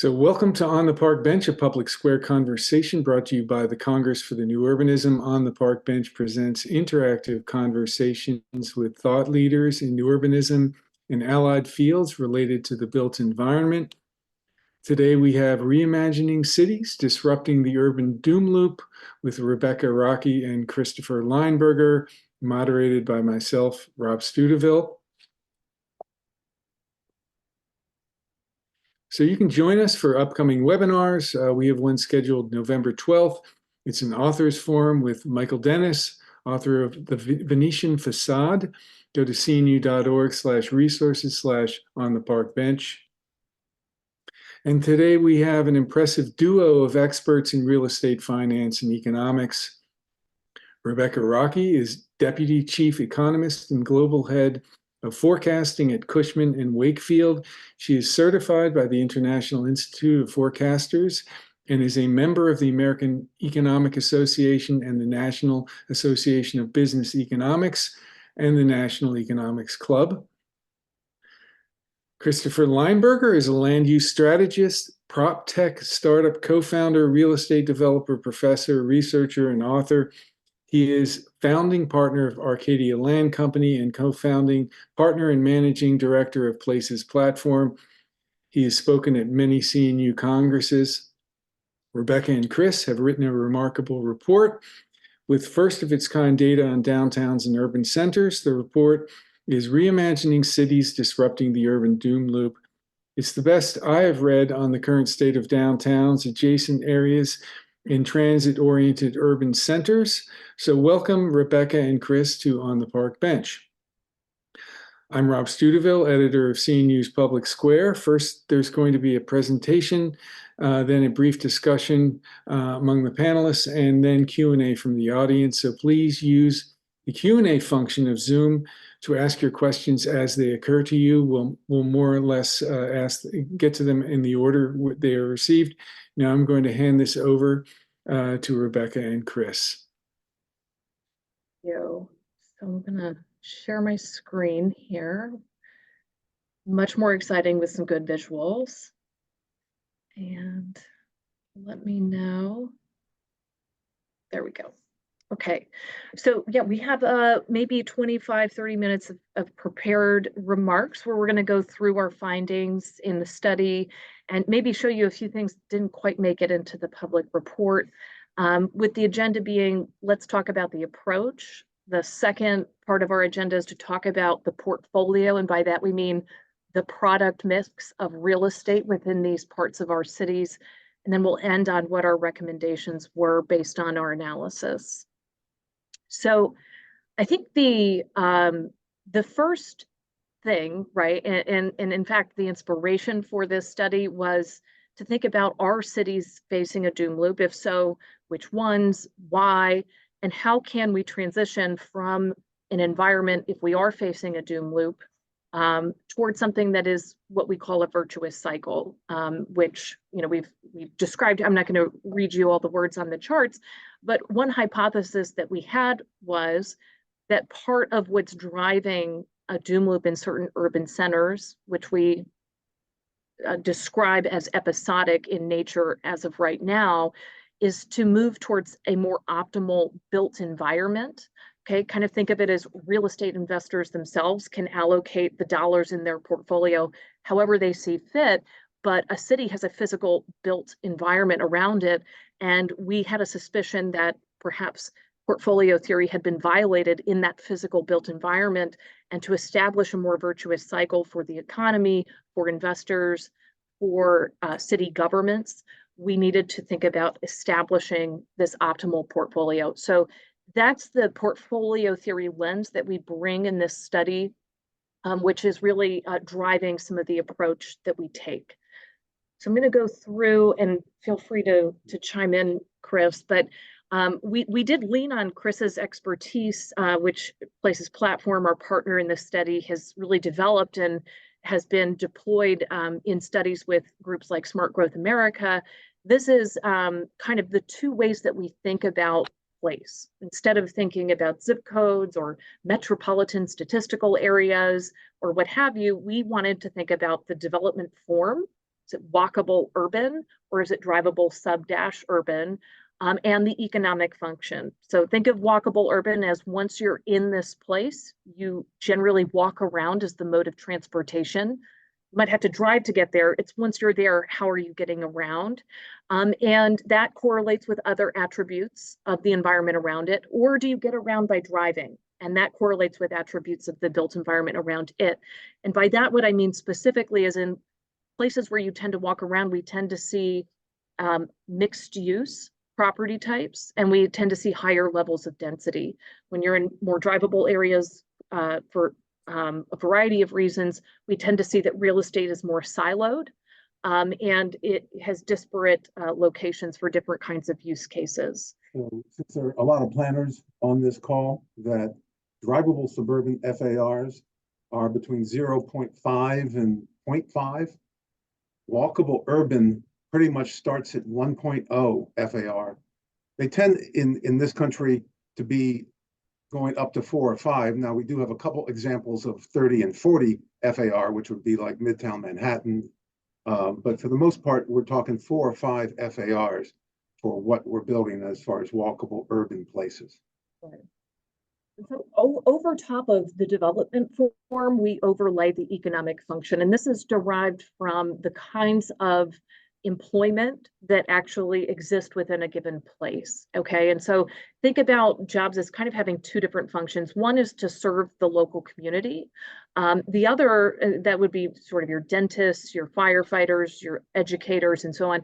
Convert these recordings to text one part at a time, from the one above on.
So welcome to On the Park Bench, a public square conversation brought to you by the Congress for the New Urbanism. On the Park Bench presents interactive conversations with thought leaders in new urbanism and allied fields related to the built environment. Today we have Reimagining Cities, Disrupting the Urban Doom Loop with Rebecca Rockey and Christopher Leinberger, moderated by myself, Rob Steuteville. So you can join us for upcoming webinars. We have one scheduled November 12th. It's an authors forum with Michael Dennis, author of The Venetian Facade. Go to cnu.org/resources/ontheparkbench. And today we have an impressive duo of experts in real estate finance and economics. Rebecca Rockey is Deputy Chief Economist and Global Head of Forecasting at Cushman & Wakefield. She is certified by the International Institute of Forecasters and is a member of the American Economic Association and the National Association of Business Economics and the National Economics Club. Christopher Leinberger is a land use strategist, prop tech startup co-founder, real estate developer, professor, researcher, and author. He is founding partner of Arcadia Land Company and co-founding partner and managing director of Places Platform. He has spoken at many CNU congresses. Rebecca and Chris have written a remarkable report with first-of-its-kind data on downtowns and urban centers. The report is Reimagining Cities, Disrupting the Urban Doom Loop. It's the best I have read on the current state of downtowns, adjacent areas, in transit-oriented urban centers. So welcome, Rebecca and Chris, to On the Park Bench. I'm Rob Steuteville, editor of CNU's Public Square. First, there's going to be a presentation, then a brief discussion among the panelists, and then Q&A from the audience. So please use the Q&A function of Zoom to ask your questions as they occur to you. We'll more or less get to them in the order they are received. Now I'm going to hand this over to Rebecca and Chris. So I'm going to share my screen here. Much more exciting with some good visuals. And let me know. There we go. Okay, so yeah, we have maybe 25-30 minutes of prepared remarks where we're going to go through our findings in the study and maybe show you a few things that didn't quite make it into the public report, with the agenda being, let's talk about the approach. The second part of our agenda is to talk about the portfolio, and by that we mean the product mix of real estate within these parts of our cities, and then we'll end on what our recommendations were based on our analysis. So I think the first thing, right, and in fact, the inspiration for this study was to think about, are cities facing a doom loop? If so, which ones, why, and how can we transition from an environment, if we are facing a doom loop, towards something that is what we call a virtuous cycle, which, you know, we've described. I'm not going to read you all the words on the charts, but one hypothesis that we had was that part of what's driving a doom loop in certain urban centers, which we describe as episodic in nature as of right now, is to move towards a more optimal built environment. Okay, kind of think of it as real estate investors themselves can allocate the dollars in their portfolio however they see fit, but a city has a physical built environment around it. And we had a suspicion that perhaps portfolio theory had been violated in that physical built environment, and to establish a more virtuous cycle for the economy, for investors, for city governments, we needed to think about establishing this optimal portfolio. So that's the portfolio theory lens that we bring in this study, which is really driving some of the approach that we take. So I'm going to go through, and feel free to chime in, Chris, but we did lean on Chris's expertise, which Places Platform, our partner in this study, has really developed and has been deployed in studies with groups like Smart Growth America. This is kind of the two ways that we think about place. Instead of thinking about zip codes or metropolitan statistical areas or what have you, we wanted to think about the development form Is it walkable urban or is it drivable sub-urban? And the economic function. So think of walkable urban as once you're in this place, you generally walk around as the mode of transportation. You might have to drive to get there. It's once you're there, how are you getting around? And that correlates with other attributes of the environment around it. Or do you get around by driving? And that correlates with attributes of the built environment around it. And by that, what I mean specifically is in places where you tend to walk around, we tend to see mixed use property types, and we tend to see higher levels of density. When you're in more drivable areas for a variety of reasons, we tend to see that real estate is more siloed, and it has disparate locations for different kinds of use cases. So since there are a lot of planners on this call, that drivable suburban FARs are between 0.5 and 0.5. Walkable urban pretty much starts at 1.0 FAR. They tend in this country to be going up to 4 or 5. Now we do have a couple examples of 30 and 40 FAR, which would be like Midtown Manhattan. But for the most part, we're talking 4 or 5 FARs for what we're building as far as walkable urban places. Right. So over top of the development form, we overlay the economic function, and this is derived from the kinds of employment that actually exist within a given place. Okay, and so think about jobs as kind of having two different functions. One is to serve the local community. The other, that would be sort of your dentists, your firefighters, your educators, and so on.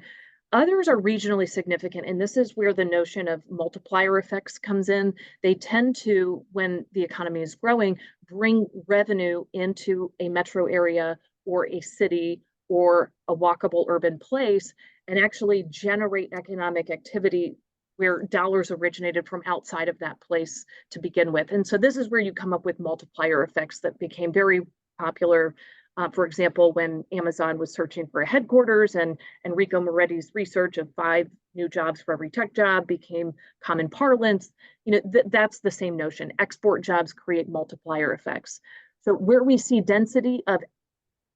Others are regionally significant, and this is where the notion of multiplier effects comes in. They tend to, when the economy is growing, bring revenue into a metro area or a city or a walkable urban place and actually generate economic activity where dollars originated from outside of that place to begin with. And so this is where you come up with multiplier effects that became very popular. For example, when Amazon was searching for a headquarters and Enrico Moretti's research of 5 new jobs for every tech job became common parlance, that's the same notion. Export jobs create multiplier effects. So where we see density of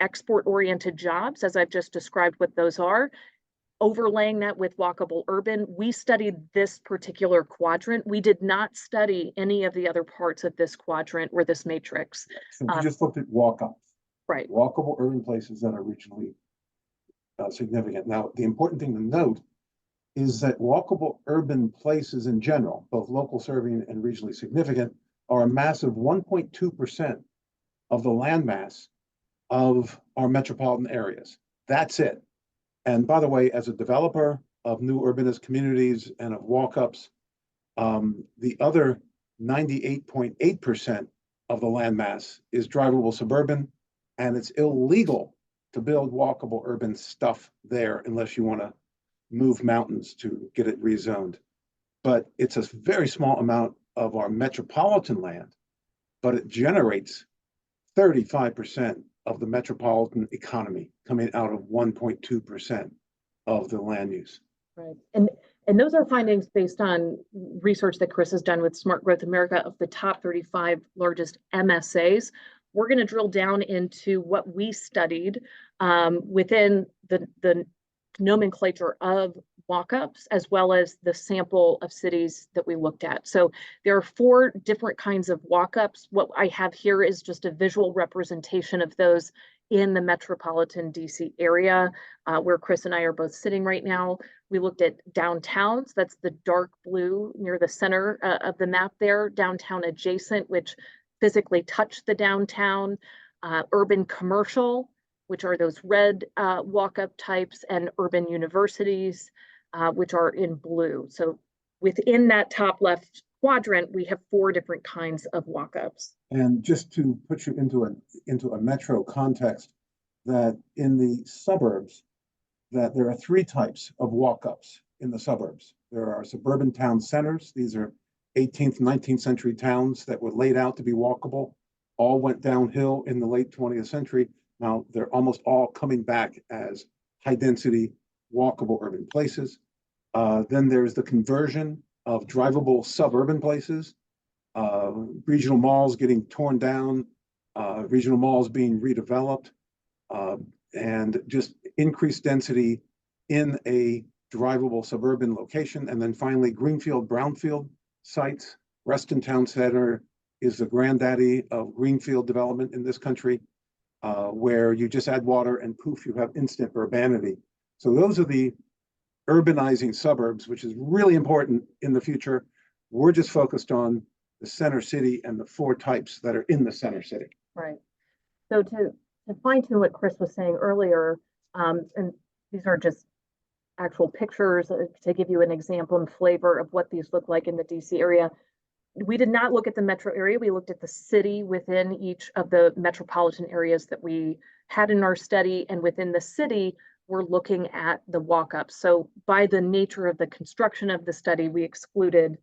export-oriented jobs, as I've just described what those are, overlaying that with walkable urban, we studied this particular quadrant. We did not study any of the other parts of this quadrant or this matrix. So we just looked at walk-ups. Right. Walkable urban places that are regionally significant. Now, the important thing to note is that walkable urban places in general, both local serving and regionally significant, are a massive 1.2% of the landmass of our metropolitan areas. That's it. And by the way, as a developer of new urbanist communities and of walk-ups, the other 98.8% of the landmass is drivable suburban, and it's illegal to build walkable urban stuff there unless you want to move mountains to get it rezoned. But it's a very small amount of our metropolitan land, but it generates 35% of the metropolitan economy coming out of 1.2% of the land use. Right. And those are findings based on research that Chris has done with Smart Growth America of the top 35 largest MSAs. We're going to drill down into what we studied within the nomenclature of walk-ups, as well as the sample of cities that we looked at. So there are 4 different kinds of walk-ups. What I have here is just a visual representation of those in the metropolitan DC area, where Chris and I are both sitting right now. We looked at downtowns. That's the dark blue near the center of the map there, downtown adjacent, which physically touch the downtown, urban commercial, which are those red walk-up types, and urban universities, which are in blue. So within that top left quadrant, we have 4 different kinds of walk-ups. And just to put you into a metro context, that in the suburbs, that there are 3 types of walk-ups in the suburbs. There are suburban town centers. These are 18th, 19th century towns that were laid out to be walkable, all went downhill in the late 20th century. Now they're almost all coming back as high density, walkable urban places. Then there's the conversion of drivable suburban places, regional malls getting torn down, regional malls being redeveloped, and just increased density in a drivable suburban location. And then finally, greenfield, brownfield sites. Reston Town Center is the granddaddy of greenfield development in this country, where you just add water and poof, you have instant urbanity. So those are the urbanizing suburbs, which is really important in the future. We're just focused on the center city and the 4 types that are in the center city. Right. So to fine tune what Chris was saying earlier, and these are just actual pictures to give you an example and flavor of what these look like in the DC area. We did not look at the metro area. We looked at the city within each of the metropolitan areas that we had in our study. And within the city, we're looking at the walk-ups. So by the nature of the construction of the study, we excluded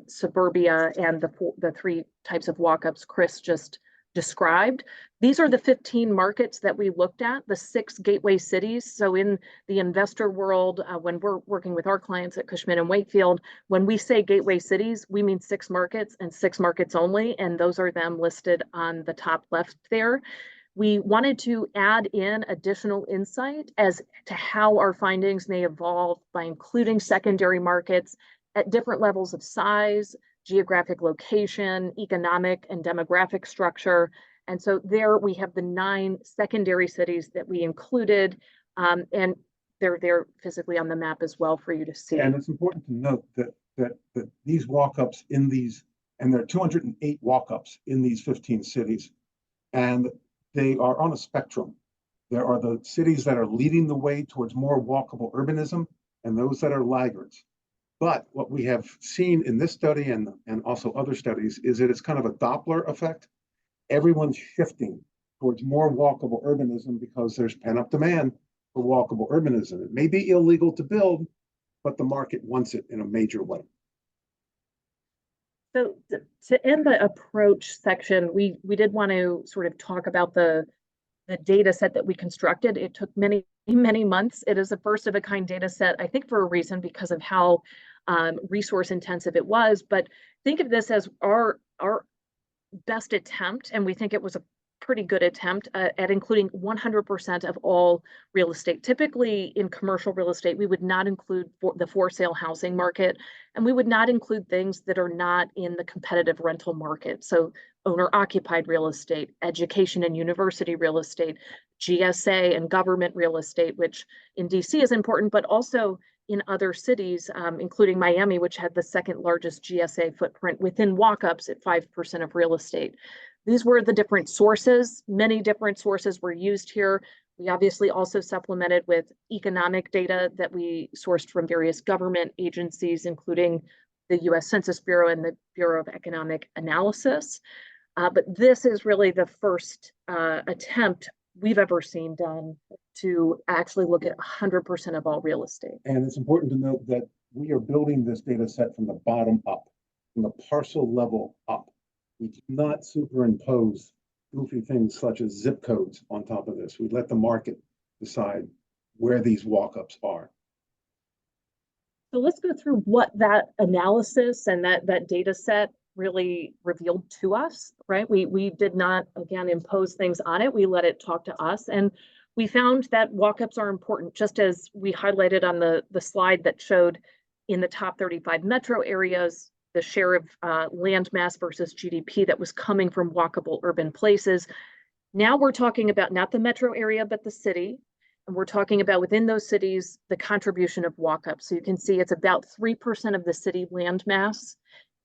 suburbia and the 3 types of walk-ups Chris just described. These are the 15 markets that we looked at, the 6 gateway cities. So in the investor world, when we're working with our clients at Cushman and Wakefield, when we say gateway cities, we mean 6 markets and 6 markets only. And those are them listed on the top left there. We wanted to add in additional insight as to how our findings may evolve by including secondary markets at different levels of size, geographic location, economic and demographic structure. And so there we have the 9 secondary cities that we included, and they're physically on the map as well for you to see. And it's important to note that these walk-ups in these, and there are 208 walk-ups in these 15 cities, and they are on a spectrum. There are the cities that are leading the way towards more walkable urbanism and those that are laggards. But what we have seen in this study and also other studies is that it's kind of a Doppler effect. Everyone's shifting towards more walkable urbanism because there's pent-up demand for walkable urbanism. It may be illegal to build, but the market wants it in a major way. So to end the approach section, we did want to sort of talk about the data set that we constructed. It took many months. It is a first of a kind data set, I think for a reason, because of how resource intensive it was. But think of this as our best attempt, and we think it was a pretty good attempt at including 100% of all real estate. Typically in commercial real estate, we would not include the for sale housing market, and we would not include things that are not in the competitive rental market. So owner occupied real estate, education and university real estate, GSA and government real estate, which in DC is important, but also in other cities, including Miami, which had the 2nd largest GSA footprint within walk-ups at 5% of real estate. These were the different sources. Many different sources were used here. We obviously also supplemented with economic data that we sourced from various government agencies, including the US Census Bureau and the Bureau of Economic Analysis. But this is really the first attempt we've ever seen done to actually look at 100% of all real estate. And it's important to note that we are building this data set from the bottom up, from the parcel level up. We do not superimpose goofy things such as zip codes on top of this. We let the market decide where these walk-ups are. So let's go through what that analysis and that data set really revealed to us, right? We did not, again, impose things on it. We let it talk to us. And we found that walk-ups are important, just as we highlighted on the slide that showed in the top 35 metro areas, the share of land mass versus GDP that was coming from walkable urban places. Now we're talking about not the metro area, but the city. And we're talking about within those cities, the contribution of walk-ups. So you can see it's about 3% of the city land mass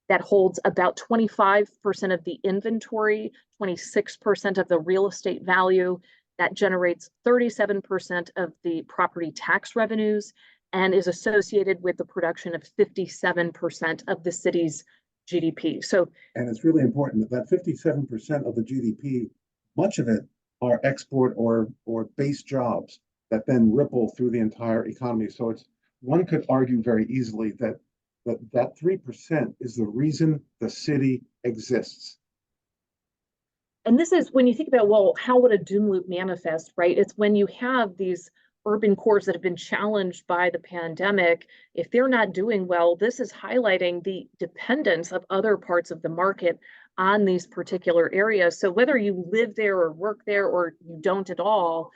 that holds about 25% of the inventory, 26% of the real estate value, that generates 37% of the property tax revenues, and is associated with the production of 57% of the city's GDP. So, and it's really important that 57% of the GDP, much of it are export or base jobs that then ripple through the entire economy. So it's, one could argue very easily that 3% is the reason the city exists. And this is when you think about, well, how would a doom loop manifest, right? It's when you have these urban cores that have been challenged by the pandemic. If they're not doing well, this is highlighting the dependence of other parts of the market on these particular areas. So whether you live there or work there or you don't at all,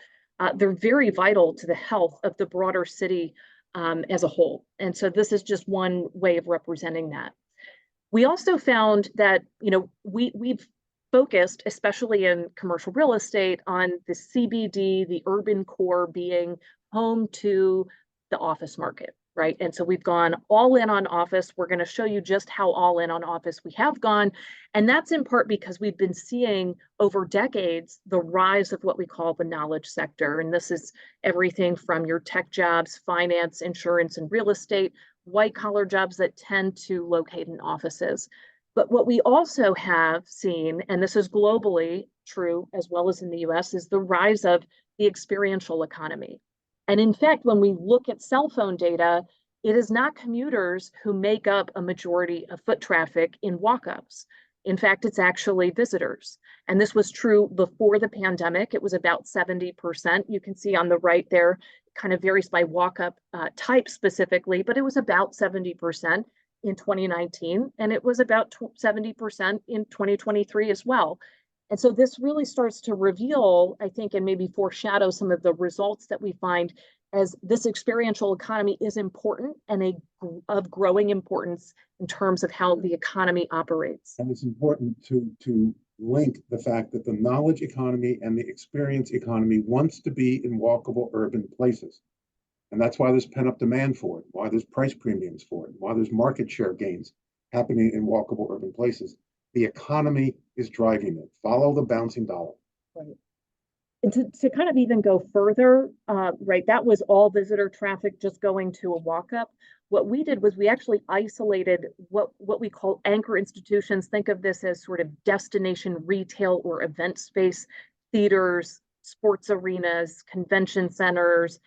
they're very vital to the health of the broader city as a whole. And so this is just one way of representing that. We also found that, we've focused, especially in commercial real estate, on the CBD, the urban core being home to the office market, right? And so we've gone all in on office. We're going to show you just how all in on office we have gone. And that's in part because we've been seeing over decades the rise of what we call the knowledge sector. And this is everything from your tech jobs, finance, insurance, and real estate, white collar jobs that tend to locate in offices. But what we also have seen, and this is globally true as well as in the US, is the rise of the experiential economy. And in fact, when we look at cell phone data, it is not commuters who make up a majority of foot traffic in walk-ups. In fact, it's actually visitors. And this was true before the pandemic. It was about 70%. You can see on the right there, kind of varies by walk-up type specifically, but it was about 70% in 2019, and it was about 70% in 2023 as well. And so this really starts to reveal, I think, and maybe foreshadow some of the results that we find as this experiential economy is important and of growing importance in terms of how the economy operates. And it's important to link the fact that the knowledge economy and the experience economy wants to be in walkable urban places. And that's why there's pent-up demand for it, why there's price premiums for it, why there's market share gains happening in walkable urban places. The economy is driving it. Follow the bouncing dollar. Right. And to kind of even go further, right, that was all visitor traffic just going to a walk-up. What we did was we actually isolated what we call anchor institutions. Think of this as sort of destination retail or event space, theaters, sports arenas, convention centers,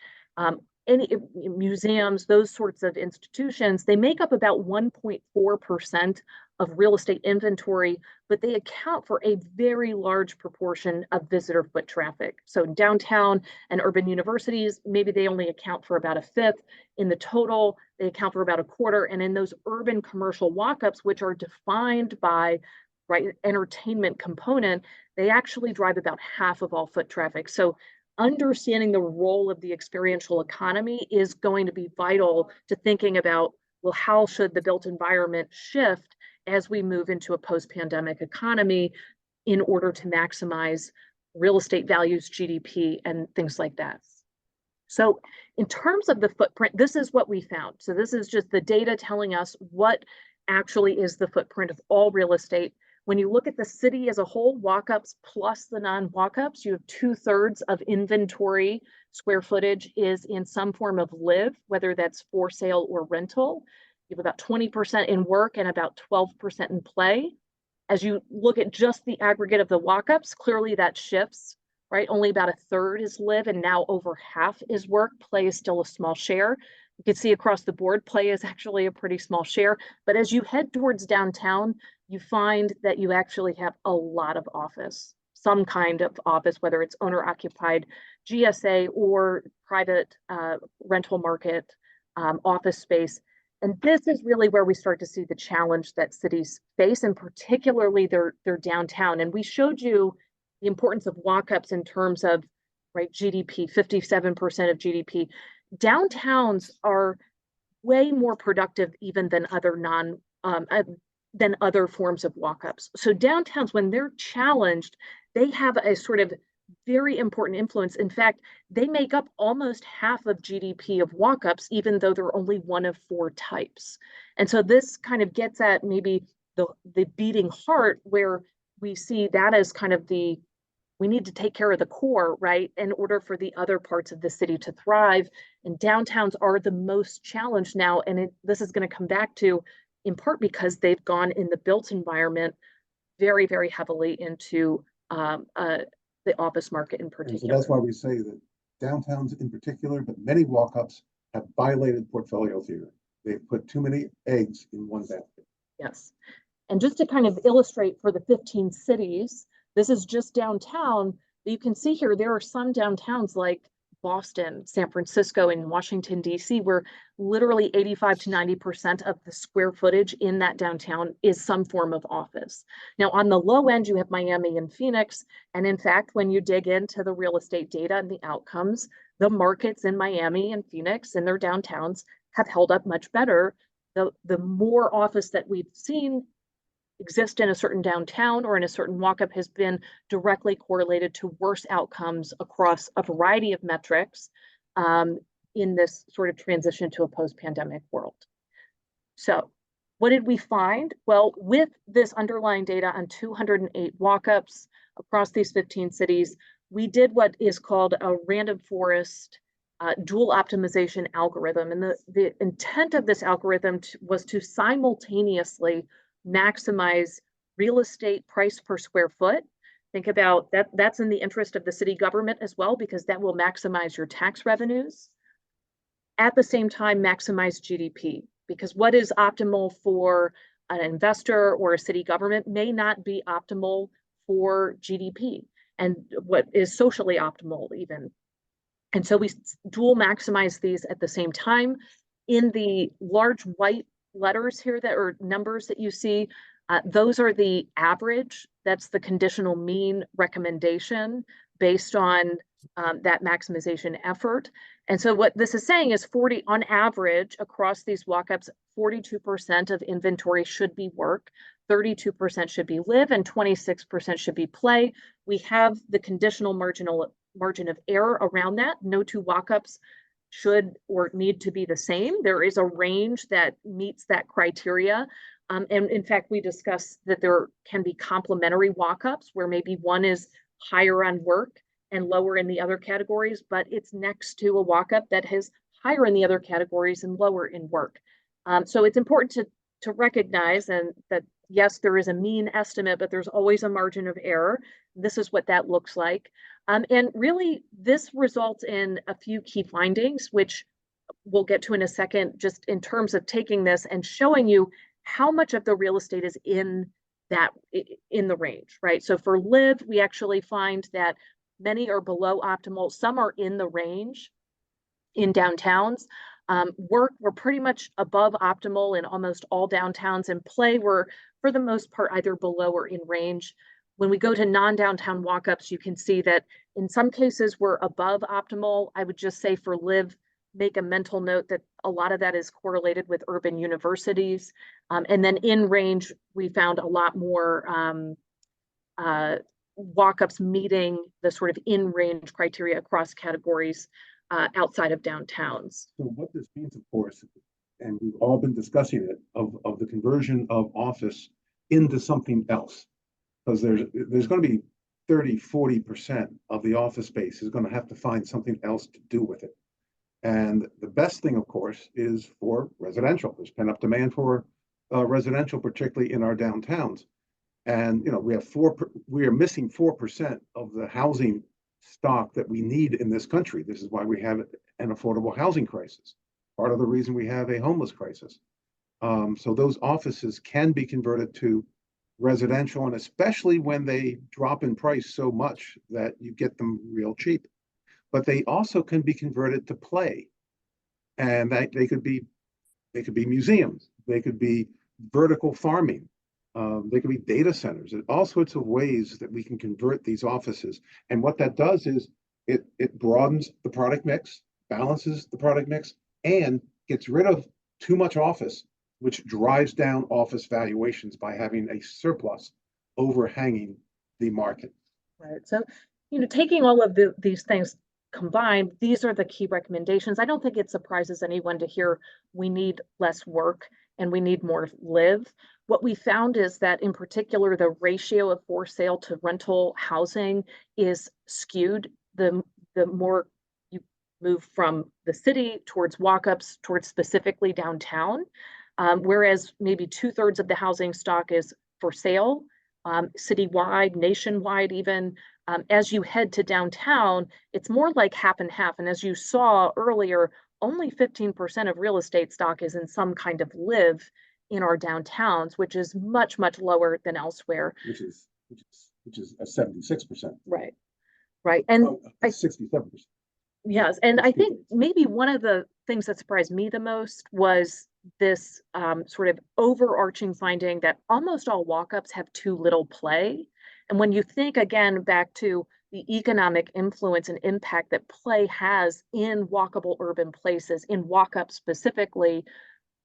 any museums, those sorts of institutions. They make up about 1.4% of real estate inventory, but they account for a very large proportion of visitor foot traffic. So downtown and urban universities, maybe they only account for about a fifth. In the total, they account for about a quarter. And in those urban commercial walk-ups, which are defined by entertainment component, they actually drive about half of all foot traffic. So understanding the role of the experiential economy is going to be vital to thinking about, well, how should the built environment shift as we move into a post-pandemic economy in order to maximize real estate values, GDP, and things like that. So in terms of the footprint, this is what we found. So this is just the data telling us what actually is the footprint of all real estate. When you look at the city as a whole, walk-ups plus the non-walk-ups, you have 2/3 of inventory square footage is in some form of live, whether that's for sale or rental. You have about 20% in work and about 12% in play. As you look at just the aggregate of the walk-ups, clearly that shifts, right? Only about 1/3 is live and now over half is work. Play is still a small share. You can see across the board, play is actually a pretty small share. But as you head towards downtown, you find that you actually have a lot of office, some kind of office, whether it's owner-occupied GSA or private rental market office space. And this is really where we start to see the challenge that cities face, and particularly their downtown. And we showed you the importance of walk-ups in terms of GDP, 57% of GDP. Downtowns are way more productive even than other forms of walk-ups. So downtowns, when they're challenged, they have a sort of very important influence. In fact, they make up almost half of GDP of walk-ups, even though they're only one of 4 types. And so this kind of gets at maybe the beating heart, where we see that as kind of we need to take care of the core, right, in order for the other parts of the city to thrive. And downtowns are the most challenged now. And this is going to come back to, in part because they've gone in the built environment very, very heavily into the office market in particular. And so that's why we say that downtowns in particular, but many walk-ups have violated portfolio theory. They've put too many eggs in one basket. Yes. And just to kind of illustrate for the 15 cities, this is just downtown. You can see here, there are some downtowns like Boston, San Francisco, and Washington, D.C., where literally 85 to 90% of the square footage in that downtown is some form of office. Now, on the low end, you have Miami and Phoenix. And in fact, when you dig into the real estate data and the outcomes, the markets in Miami and Phoenix and their downtowns have held up much better. The more office that we've seen exist in a certain downtown or in a certain walk-up has been directly correlated to worse outcomes across a variety of metrics in this sort of transition to a post-pandemic world. So what did we find? Well, with this underlying data on 208 walk-ups across these 15 cities, we did what is called a random forest dual optimization algorithm. And the intent of this algorithm was to simultaneously maximize real estate price per square foot. Think about that. That's in the interest of the city government as well, because that will maximize your tax revenues. At the same time, maximize GDP, because what is optimal for an investor or a city government may not be optimal for GDP, and what is socially optimal even. And so we dual maximize these at the same time. In the large white letters here that are numbers that you see, those are the average. That's the conditional mean recommendation based on that maximization effort. And so what this is saying is 40 on average across these walk-ups, 42% of inventory should be work, 32% should be live, and 26% should be play. We have the conditional margin of error around that. No two walk-ups should or need to be the same. There is a range that meets that criteria. And in fact, we discussed that there can be complementary walk-ups where maybe one is higher on work and lower in the other categories, but it's next to a walk-up that has higher in the other categories and lower in work. So it's important to recognize and that, yes, there is a mean estimate, but there's always a margin of error. This is what that looks like. And really, this results in a few key findings, which we'll get to in a second, just in terms of taking this and showing you how much of the real estate is in the range, right? So for live, we actually find that many are below optimal. Some are in the range in downtowns. Work, we're pretty much above optimal in almost all downtowns, and play, we're for the most part either below or in range. When we go to non-downtown walk-ups, you can see that in some cases we're above optimal. I would just say for live, make a mental note that a lot of that is correlated with urban universities. And then in range, we found a lot more walk-ups meeting the sort of in range criteria across categories outside of downtowns. So what this means, of course, and we've all been discussing it, of the conversion of office into something else, because there's going to be 30-40% of the office space is going to have to find something else to do with it. And the best thing, of course, is for residential. There's pent-up demand for residential, particularly in our downtowns. And we are missing 4% of the housing stock that we need in this country. This is why we have an affordable housing crisis. Part of the reason we have a homeless crisis. So those offices can be converted to residential, and especially when they drop in price so much that you get them real cheap. But they also can be converted to play, and they could be museums, they could be vertical farming, they could be data centers. There's all sorts of ways that we can convert these offices. And what that does is it broadens the product mix, balances the product mix, and gets rid of too much office, which drives down office valuations by having a surplus overhanging the market. Right. So, taking all of these things combined, these are the key recommendations. I don't think it surprises anyone to hear we need less work and we need more live. What we found is that, in particular, the ratio of for sale to rental housing is skewed. The more you move from the city towards walk-ups, towards specifically downtown, whereas maybe 2/3 of the housing stock is for sale, citywide, nationwide even. As you head to downtown, it's more like half and half. And as you saw earlier, only 15% of real estate stock is in some kind of live in our downtowns, which is much, much lower than elsewhere. Which is a 76%. Right. And 67%. Yes, and I think maybe one of the things that surprised me the most was this sort of overarching finding that almost all walk-ups have too little play. And when you think again back to the economic influence and impact that play has in walkable urban places, in walk-up specifically,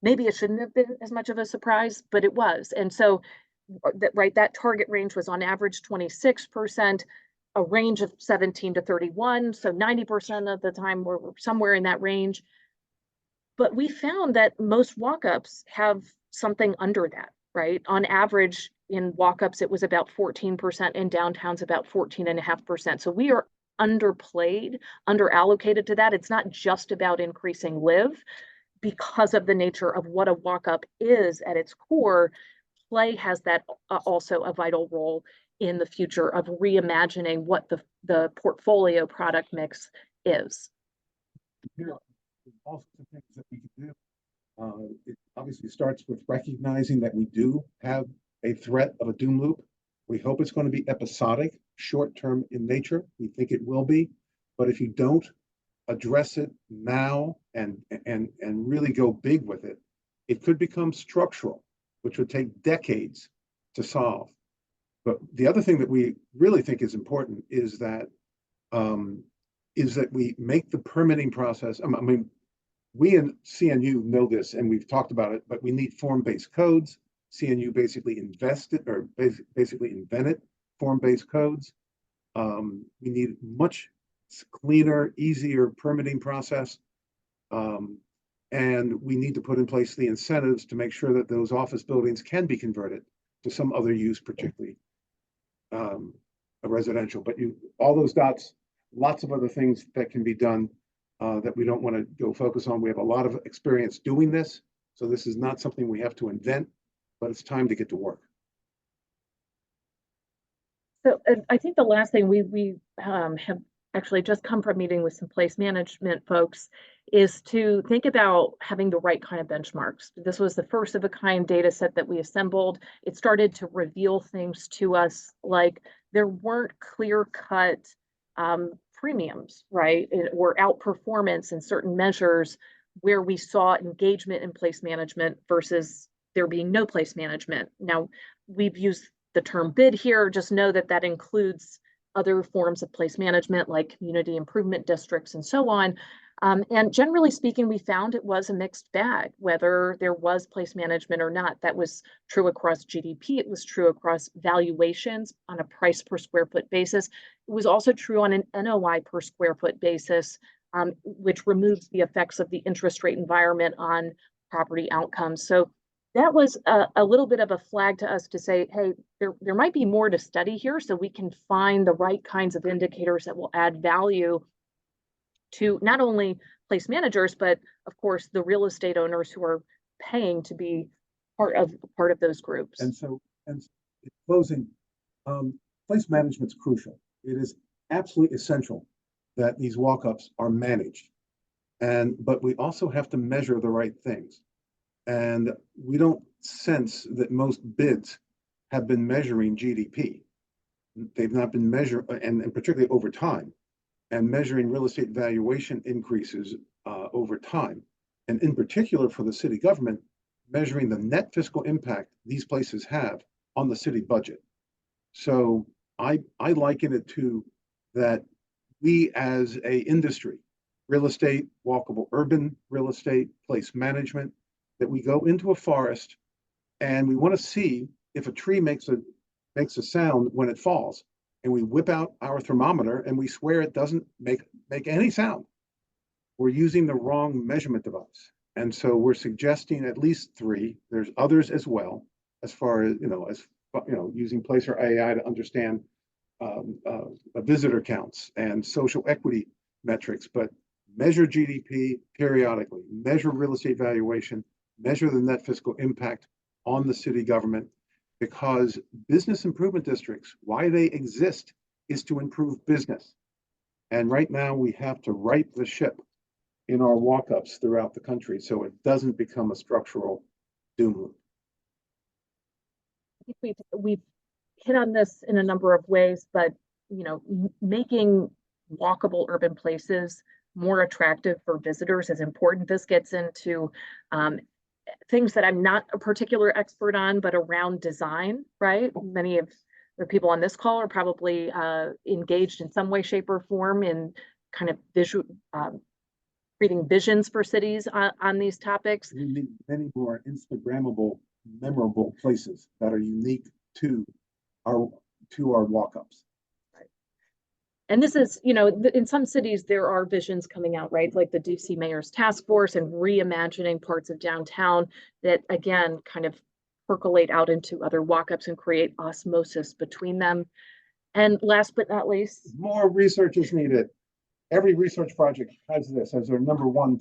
maybe it shouldn't have been as much of a surprise, but it was. And so that target range was on average 26%, a range of 17 to 31. So 90% of the time we're somewhere in that range. But we found that most walk-ups have something under that, right? On average, in walk-ups, it was about 14%, in downtowns, about 14.5%. So we are underplayed, underallocated to that. It's not just about increasing live because of the nature of what a walk-up is at its core. Play has that also a vital role in the future of reimagining what the portfolio product mix is. There are all sorts of things that we can do. It obviously starts with recognizing that we do have a threat of a doom loop. We hope it's going to be episodic, short-term in nature. We think it will be, but if you don't address it now and really go big with it, it could become structural, which would take decades to solve. But the other thing that we really think is important is that we make the permitting process. I mean, we in CNU know this, and we've talked about it, but we need form-based codes. CNU basically basically invented form-based codes. We need much cleaner, easier permitting process. And we need to put in place the incentives to make sure that those office buildings can be converted to some other use, particularly a residential. But all those dots, lots of other things that can be done that we don't want to go focus on. We have a lot of experience doing this, so this is not something we have to invent, but it's time to get to work. So I think the last thing we have actually just come from meeting with some place management folks is to think about having the right kind of benchmarks. This was the first of a kind data set that we assembled. It started to reveal things to us like there weren't clear-cut premiums, right? Or outperformance in certain measures where we saw engagement in place management versus there being no place management. Now, we've used the term bid here, just know that that includes other forms of place management like community improvement districts and so on. And generally speaking, we found it was a mixed bag, whether there was place management or not. That was true across GDP. It was true across valuations on a price per square foot basis. It was also true on an NOI per square foot basis, which removes the effects of the interest rate environment on property outcomes. So that was a little bit of a flag to us to say, hey, there might be more to study here so we can find the right kinds of indicators that will add value to not only place managers, but of course the real estate owners who are paying to be part of those groups. And in closing, place management's crucial. It is absolutely essential that these walk-ups are managed. But we also have to measure the right things. And we don't sense that most bids have been measuring GDP. They've not been measured, and particularly over time, and measuring real estate valuation increases over time. And in particular for the city government, measuring the net fiscal impact these places have on the city budget. So I liken it to that we as a industry, real estate, walkable urban real estate, place management, that we go into a forest and we want to see if a tree makes a sound when it falls. And we whip out our thermometer and we swear it doesn't make any sound. We're using the wrong measurement device. And so we're suggesting at least 3. There's others as well, as far as, using Placer AI to understand visitor counts and social equity metrics, but measure GDP periodically, measure real estate valuation, measure the net fiscal impact on the city government, because business improvement districts, why they exist is to improve business. And right now we have to right the ship in our walk-ups throughout the country so it doesn't become a structural doom loop. I think we've hit on this in a number of ways, but making walkable urban places more attractive for visitors is important. This gets into things that I'm not a particular expert on, but around design, right? Many of the people on this call are probably engaged in some way, shape, or form in kind of visual, creating visions for cities on these topics. We need many more Instagrammable, memorable places that are unique to our walk-ups. And this is, you know, in some cities, there are visions coming out, right? Like the DC Mayor's Task Force and reimagining parts of downtown that, again, kind of percolate out into other walk-ups and create osmosis between them. And last but not least, more research is needed. Every research project has this as their number one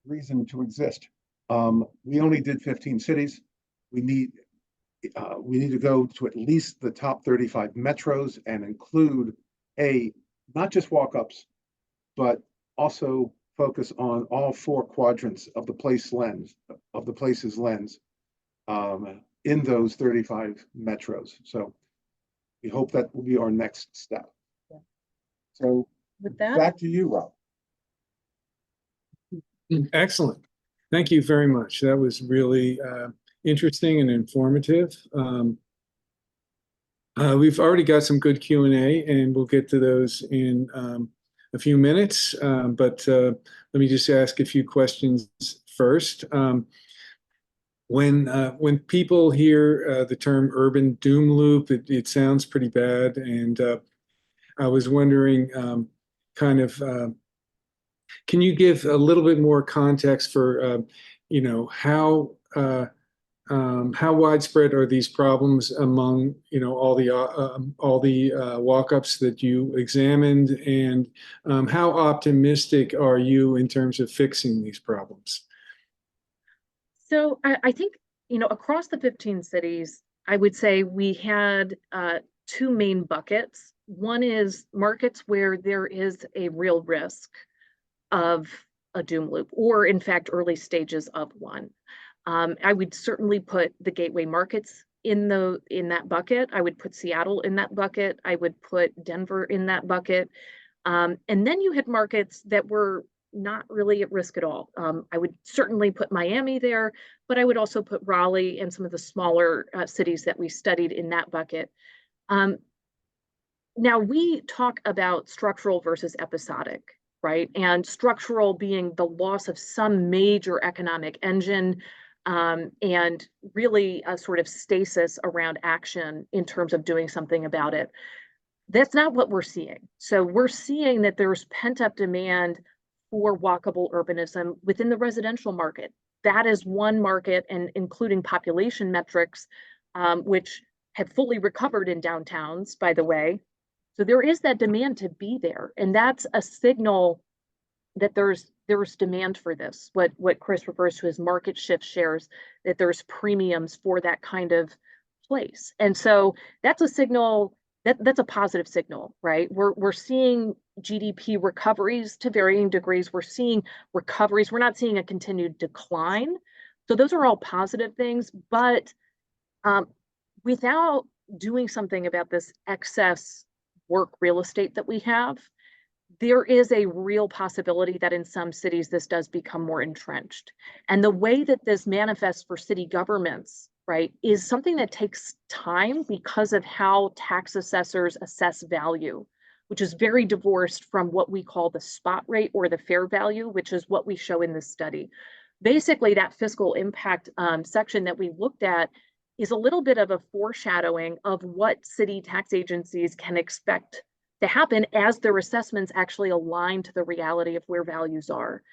reason to exist. We only did 15 cities. We need to go to at least the top 35 metros and include not just walk-ups, but also focus on all 4 quadrants of the place's lens in those 35 metros. So we hope that will be our next step. Yeah. So with that, back to you, Rob. Excellent. Thank you very much. That was really interesting and informative. We've already got some good Q&A, and we'll get to those in a few minutes. But let me just ask a few questions first. When people hear the term urban doom loop, it sounds pretty bad. And I was wondering, can you give a little bit more context for, how widespread are these problems among, all the walk-ups that you examined, and how optimistic are you in terms of fixing these problems? So I think, across the 15 cities, I would say we had 2 main buckets. One is markets where there is a real risk of a doom loop, or in fact, early stages of one. I would certainly put the gateway markets in that bucket. I would put Seattle in that bucket. I would put Denver in that bucket. And then you had markets that were not really at risk at all. I would certainly put Miami there, but I would also put Raleigh and some of the smaller cities that we studied in that bucket. Now we talk about structural versus episodic, right? And structural being the loss of some major economic engine, and really a sort of stasis around action in terms of doing something about it. That's not what we're seeing. So we're seeing that there's pent-up demand for walkable urbanism within the residential market. That is one market, and including population metrics, which have fully recovered in downtowns, by the way. So there is that demand to be there. And that's a signal that there's demand for this, what Chris refers to as market shift shares, that there's premiums for that kind of place. And so that's a signal, that's a positive signal, right? We're seeing GDP recoveries to varying degrees. We're seeing recoveries. We're not seeing a continued decline. So those are all positive things, but without doing something about this excess work real estate that we have, there is a real possibility that in some cities this does become more entrenched. And the way that this manifests for city governments, right, is something that takes time because of how tax assessors assess value, which is very divorced from what we call the spot rate or the fair value, which is what we show in this study. Basically, that fiscal impact section that we looked at is a little bit of a foreshadowing of what city tax agencies can expect to happen as their assessments actually align to the reality of where values are.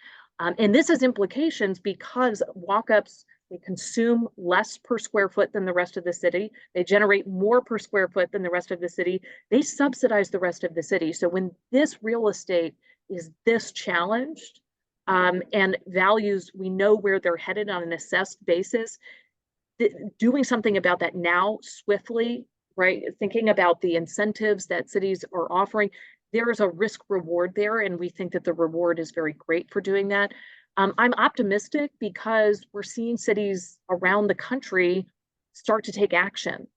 And this has implications because walk-ups, they consume less per square foot than the rest of the city. They generate more per square foot than the rest of the city. They subsidize the rest of the city. So when this real estate is this challenged, and values, we know where they're headed on an assessed basis, doing something about that now swiftly, right? Thinking about the incentives that cities are offering, there is a risk reward there, and we think that the reward is very great for doing that. I'm optimistic because we're seeing cities around the country start to take action.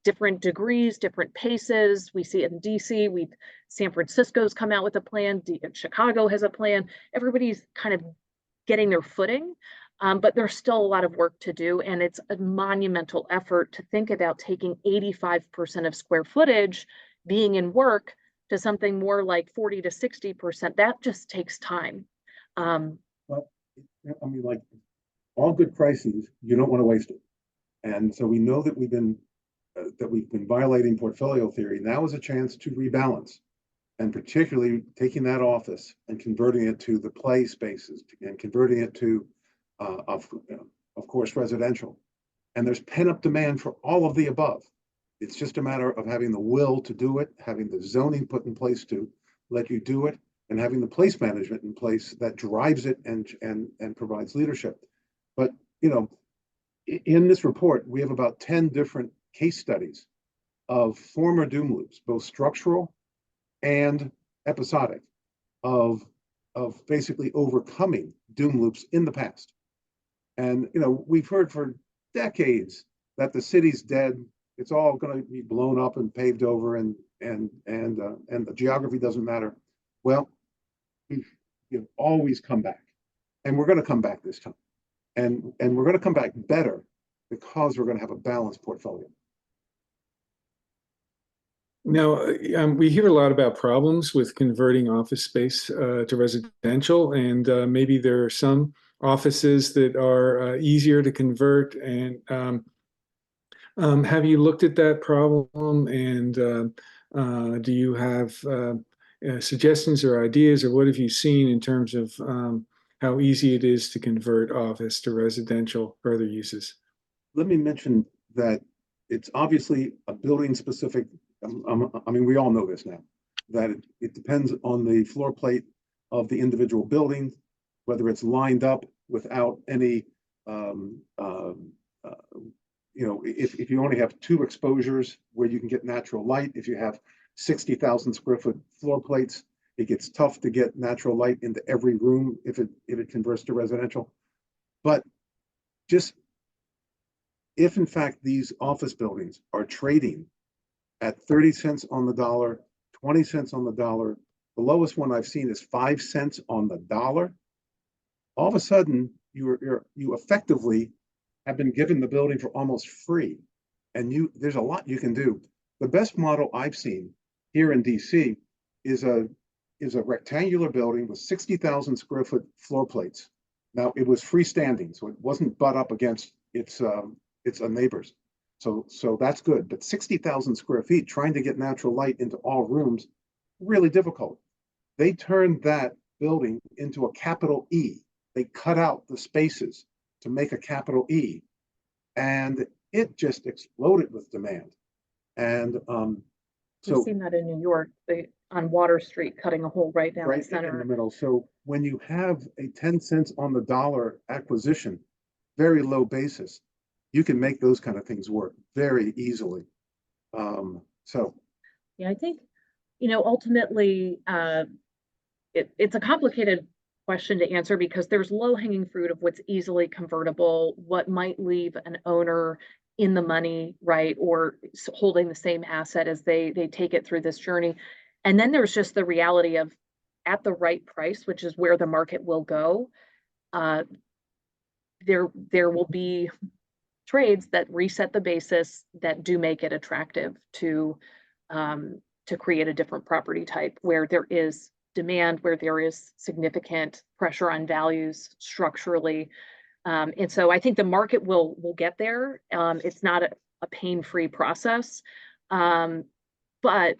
different degrees, different paces. We see it in DC. San Francisco's come out with a plan. Chicago has a plan. Everybody's kind of getting their footing, but there's still a lot of work to do, and it's a monumental effort to think about taking 85% of square footage being in work to something more like 40 to 60%. That just takes time. But I mean, like all good crises, you don't want to waste it. And so we know that we've been violating portfolio theory. Now is a chance to rebalance, and particularly taking that office and converting it to the play spaces and converting it to, of course, residential. And there's pent-up demand for all of the above. It's just a matter of having the will to do it, having the zoning put in place to let you do it, and having the place management in place that drives it and provides leadership. But, you know, in this report, we have about 10 different case studies of former doom loops, both structural and episodic, of basically overcoming doom loops in the past. And, you know, we've heard for decades that the city's dead. It's all going to be blown up and paved over, and the geography doesn't matter. Well, we've always come back, and we're going to come back this time, and we're going to come back better because we're going to have a balanced portfolio. Now, we hear a lot about problems with converting office space to residential, and maybe there are some offices that are easier to convert. And have you looked at that problem? And do you have suggestions or ideas, or what have you seen in terms of how easy it is to convert office to residential for other uses? Let me mention that it's obviously a building specific. I mean, we all know this now, that it depends on the floor plate of the individual building, whether it's lined up without any, you know, if you only have 2 exposures where you can get natural light. If you have 60,000 square foot floor plates, it gets tough to get natural light into every room if it converts to residential. But just if in fact these office buildings are trading at 30 cents on the dollar, 20 cents on the dollar, the lowest one I've seen is 5 cents on the dollar, all of a sudden you effectively have been given the building for almost free. And there's a lot you can do. The best model I've seen here in DC is a rectangular building with 60,000 square foot floor plates. Now it was freestanding, so it wasn't butt up against its neighbors. So that's good. But 60,000 square feet, trying to get natural light into all rooms, really difficult. They turned that building into a capital E. They cut out the spaces to make a capital E, and it just exploded with demand. And We've seen that in New York, on Water Street, cutting a hole right down the right center. in the middle. So when you have a 10 cents on the dollar acquisition, very low basis, you can make those kind of things work very easily. So yeah, I think, you know, ultimately, it's a complicated question to answer because there's low-hanging fruit of what's easily convertible, what might leave an owner in the money, right, or holding the same asset as they take it through this journey. And then there's just the reality of, at the right price, which is where the market will go, there will be trades that reset the basis that do make it attractive to create a different property type where there is demand, where there is significant pressure on values structurally. And so I think the market will get there. It's not a pain-free process. But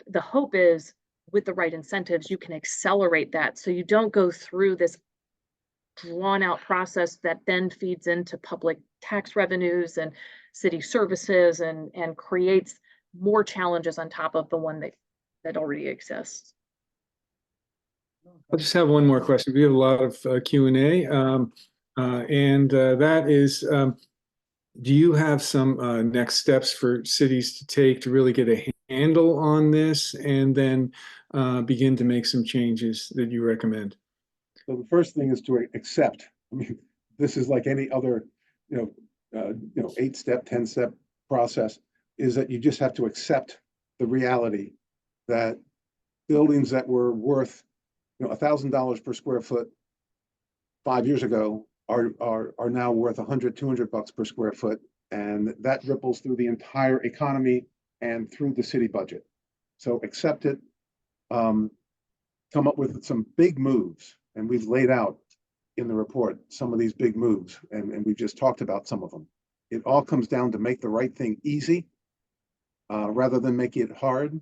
the hope is, with the right incentives, you can accelerate that so you don't go through this drawn-out process that then feeds into public tax revenues and city services and creates more challenges on top of the one that already exists. I'll just have one more question. We have a lot of Q&A, and that is, do you have some next steps for cities to take to really get a handle on this and then begin to make some changes that you recommend? So the first thing is to accept. I mean, this is like any other, 8-step, 10-step process. is that you just have to accept the reality that buildings that were worth, $1,000 per square foot 5 years ago are now worth 100, $200 per square foot. And that ripples through the entire economy and through the city budget. So accept it, come up with some big moves. And we've laid out in the report some of these big moves, and we just talked about some of them. It all comes down to make the right thing easy rather than make it hard.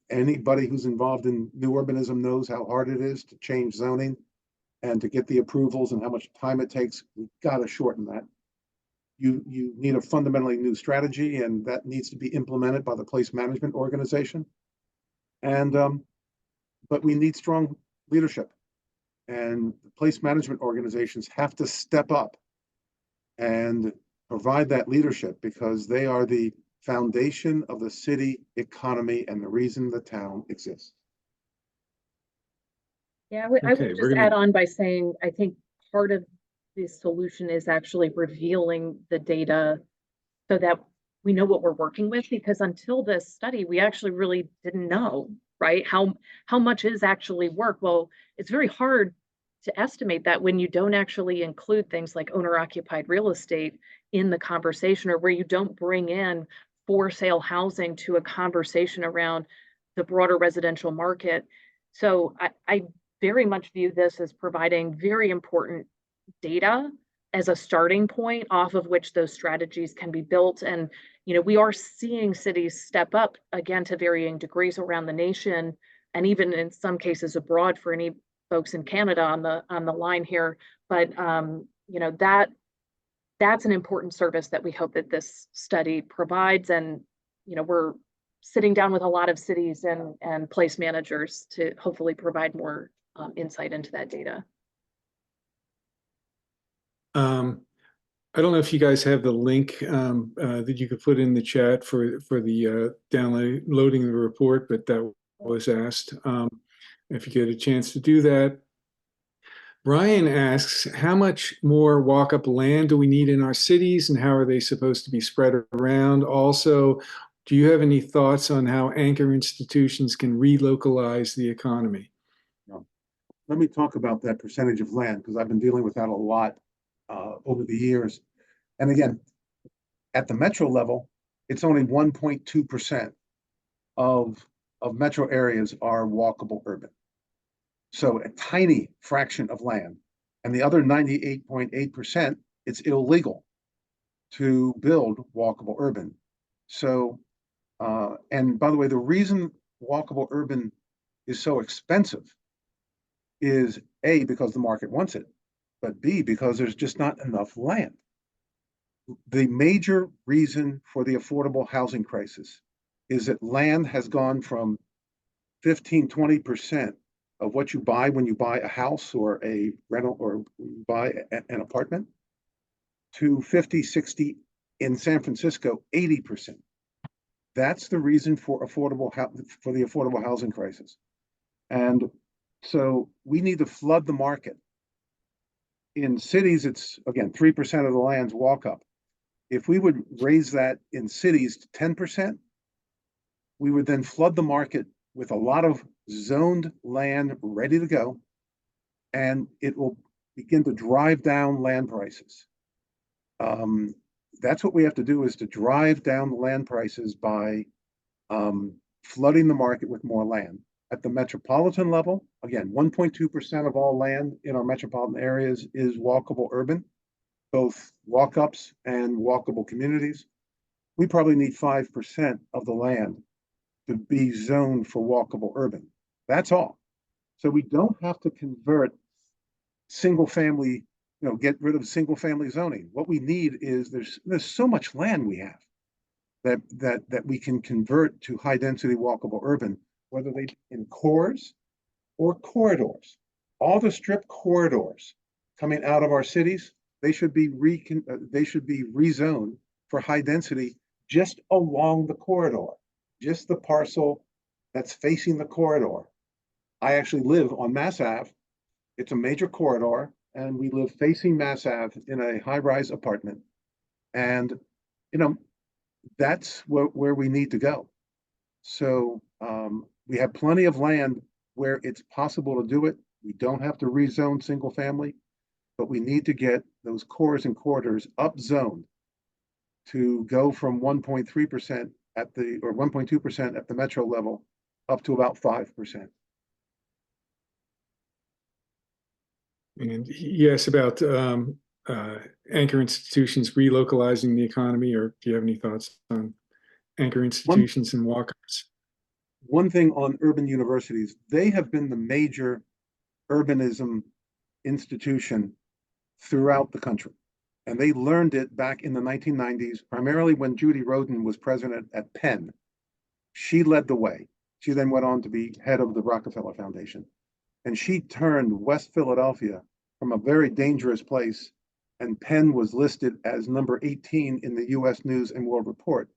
Anybody who's involved in new urbanism knows how hard it is to change zoning and to get the approvals and how much time it takes. We've got to shorten that. You need a fundamentally new strategy, and that needs to be implemented by the place management organization. And but we need strong leadership, and the place management organizations have to step up and provide that leadership, because they are the foundation of the city economy and the reason the town exists. Yeah, I Okay, would we're just gonna- add on by saying, I think part of the solution is actually revealing the data so that we know what we're working with, because until this study, we actually really didn't know, right? How much is actually work? Well, it's very hard to estimate that when you don't actually include things like owner-occupied real estate in the conversation, or where you don't bring in for sale housing to a conversation around the broader residential market. So I very much view this as providing very important data as a starting point off of which those strategies can be built. And, we are seeing cities step up again to varying degrees around the nation, and even in some cases abroad for any folks in Canada on the line here. But, that's an important service that we hope that this study provides. And, we're sitting down with a lot of cities and place managers to hopefully provide more insight into that data. I don't know if you guys have the link that you could put in the chat for the downloading the report, but that was asked. If you get a chance to do that. Brian asks, how much more walk-up land do we need in our cities, and how are they supposed to be spread around? Also, do you have any thoughts on how anchor institutions can relocalize the economy? Let me talk about that percentage of land, because I've been dealing with that a lot over the years. And again, at the metro level, it's only 1.2% of metro areas are walkable urban. So a tiny fraction of land, and the other 98.8%, it's illegal to build walkable urban. So, and by the way, the reason walkable urban is so expensive is A, because the market wants it, but B, because there's just not enough land. The major reason for the affordable housing crisis is that land has gone from 15-20% of what you buy when you buy a house or a rental or buy an apartment to 50-60, in San Francisco, 80%. That's the reason for the affordable housing crisis. And so we need to flood the market. In cities, it's, again, 3% of the land's walk up. If we would raise that in cities to 10%, we would then flood the market with a lot of zoned land ready to go, and it will begin to drive down land prices. That's what we have to do, is to drive down the land prices by flooding the market with more land. At the metropolitan level, again, 1.2% of all land in our metropolitan areas is walkable urban, both walk-ups and walkable communities. We probably need 5% of the land to be zoned for walkable urban. That's all. So we don't have to convert single family, get rid of single family zoning. What we need is there's so much land we have that we can convert to high density walkable urban, whether they in cores or corridors. All the strip corridors coming out of our cities, they should be rezoned for high density just along the corridor, just the parcel that's facing the corridor. I actually live on Mass Ave. It's a major corridor, and we live facing Mass Ave in a high-rise apartment. And that's where we need to go. So we have plenty of land where it's possible to do it. We don't have to rezone single family, but we need to get those cores and quarters up zoned to go from 1.3% at the, or 1.2% at the metro level up to about 5%. And yes, about anchor institutions relocalizing the economy, or do you have any thoughts on anchor institutions and walk-ups? One thing on urban universities, they have been the major urbanism institution throughout the country. And they learned it back in the 1990s, primarily when Judy Roden was president at Penn. She led the way. She then went on to be head of the Rockefeller Foundation. And she turned West Philadelphia from a very dangerous place, and Penn was listed as number 18 in the US News and World Report.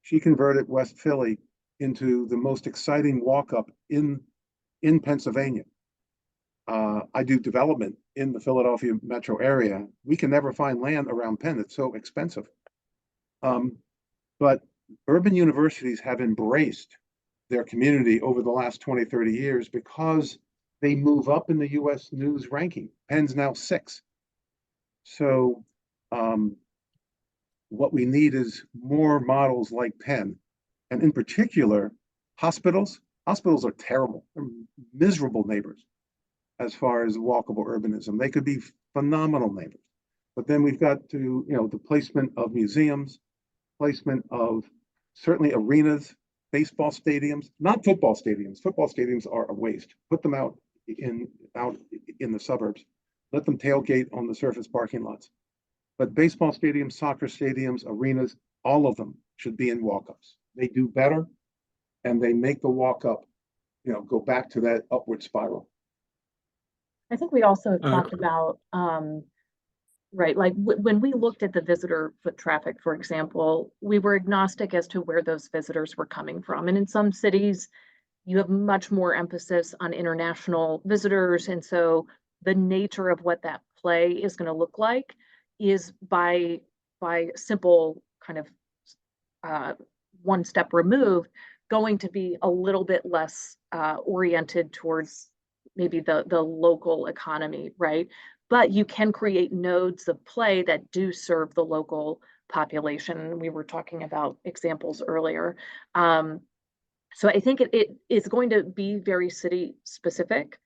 She converted West Philly into the most exciting walk-up in Pennsylvania. I do development in the Philadelphia metro area. We can never find land around Penn. It's so expensive. But urban universities have embraced their community over the last 20, 30 years because they move up in the US News ranking. Penn's now 6. So what we need is more models like Penn. And in particular, hospitals. Hospitals are terrible. They're miserable neighbors as far as walkable urbanism. They could be phenomenal neighbors. But then we've got to, the placement of museums, placement of certainly arenas, baseball stadiums, not football stadiums. Football stadiums are a waste. Put them out in the suburbs. Let them tailgate on the surface parking lots. But baseball stadiums, soccer stadiums, arenas, all of them should be in walk-ups. They do better, and they make the walk-up, go back to that upward spiral. I think we also have talked about, right, like when we looked at the visitor foot traffic, for example, we were agnostic as to where those visitors were coming from. And in some cities, you have much more emphasis on international visitors. And so the nature of what that play is going to look like is by simple kind of one step removed, going to be a little bit less oriented towards maybe the local economy, right? But you can create nodes of play that do serve the local population. We were talking about examples earlier. So I think it is going to be very city specific.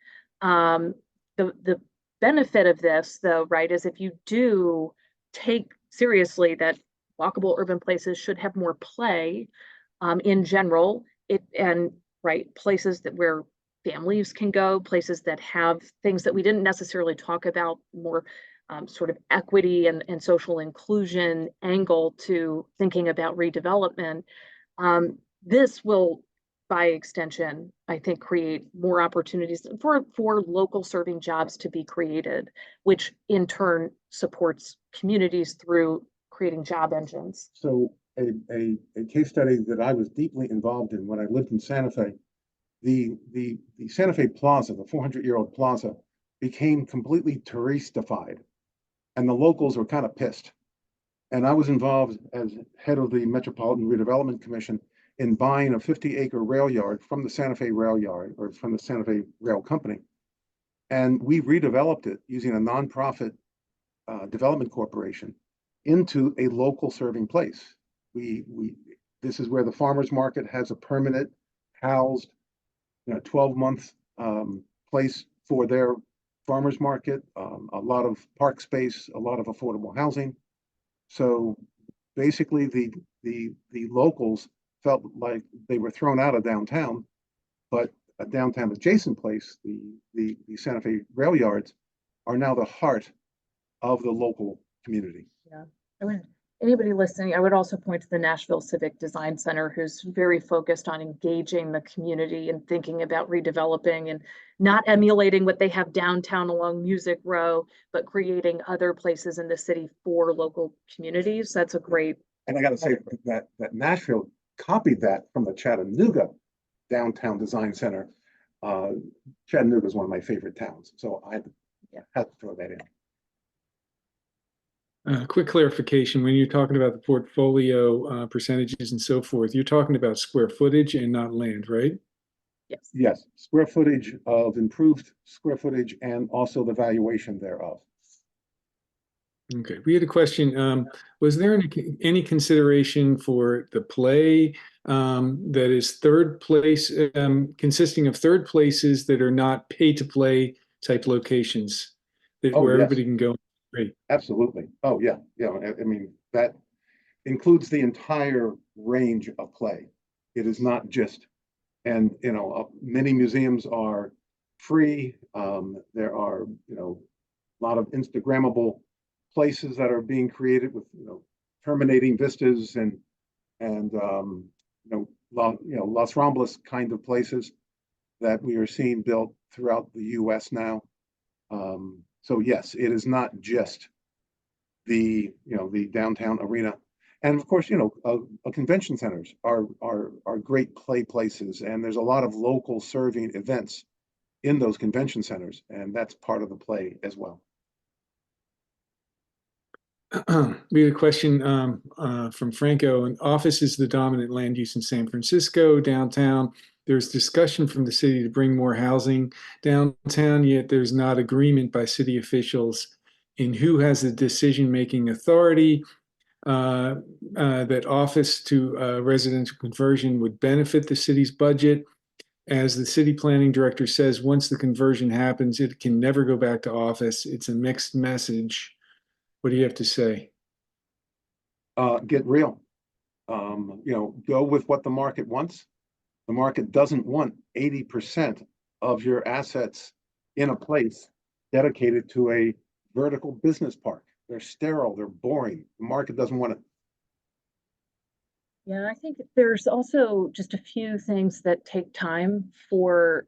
The benefit of this, though, right, is if you do take seriously that walkable urban places should have more play in general, places that where families can go, places that have things that we didn't necessarily talk about, more sort of equity and social inclusion angle to thinking about redevelopment. This will, by extension, I think, create more opportunities for local serving jobs to be created, which in turn supports communities through creating job engines. So a case study that I was deeply involved in when I lived in Santa Fe, the Santa Fe Plaza, the 400-year-old plaza, became completely touristified, and the locals were kind of pissed. And I was involved as head of the Metropolitan Redevelopment Commission in buying a 50-acre rail yard from the Santa Fe Rail Yard, or from the Santa Fe Rail Company. And we redeveloped it using a nonprofit development corporation into a local serving place. This is where the farmers market has a permanent, housed, 12-month place for their farmers market, a lot of park space, a lot of affordable housing. So basically the locals felt like they were thrown out of downtown, but a downtown adjacent place, the Santa Fe rail yards, are now the heart of the local community. Yeah, anybody listening, I would also point to the Nashville Civic Design Center, who's very focused on engaging the community and thinking about redeveloping and not emulating what they have downtown along Music Row, but creating other places in the city for local communities. That's a great. And I got to say that Nashville copied that from the Chattanooga Downtown Design Center. Chattanooga is one of my favorite towns, so I had to throw that in. Quick clarification, when you're talking about the portfolio percentages and so forth, you're talking about square footage and not land, right? Yes. Yes, square footage of improved square footage and also the valuation thereof. Okay, we had a question. Was there any consideration for the play that is third place, consisting of third places that are not pay to play type locations that Oh, where yes. everybody can go? Great. Absolutely. Oh, yeah. Yeah. I mean, that includes the entire range of play. It is not just, and, many museums are free. There are, a lot of Instagrammable places that are being created with, terminating vistas and Las Ramblas kind of places that we are seeing built throughout the U.S. now. So yes, it is not just the downtown arena, and of course, convention centers are great play places, and there's a lot of local serving events in those convention centers, and that's part of the play as well. We had a question from Franco. And office is the dominant land use in San Francisco downtown. There's discussion from the city to bring more housing downtown, yet there's not agreement by city officials in who has the decision-making authority. That office to residential conversion would benefit the city's budget. As the city planning director says, once the conversion happens, it can never go back to office. It's a mixed message. What do you have to say? Get real. Go with what the market wants. The market doesn't want 80% of your assets in a place dedicated to a vertical business park. They're sterile, they're boring. The market doesn't want it. Yeah, I think there's also just a few things that take time for,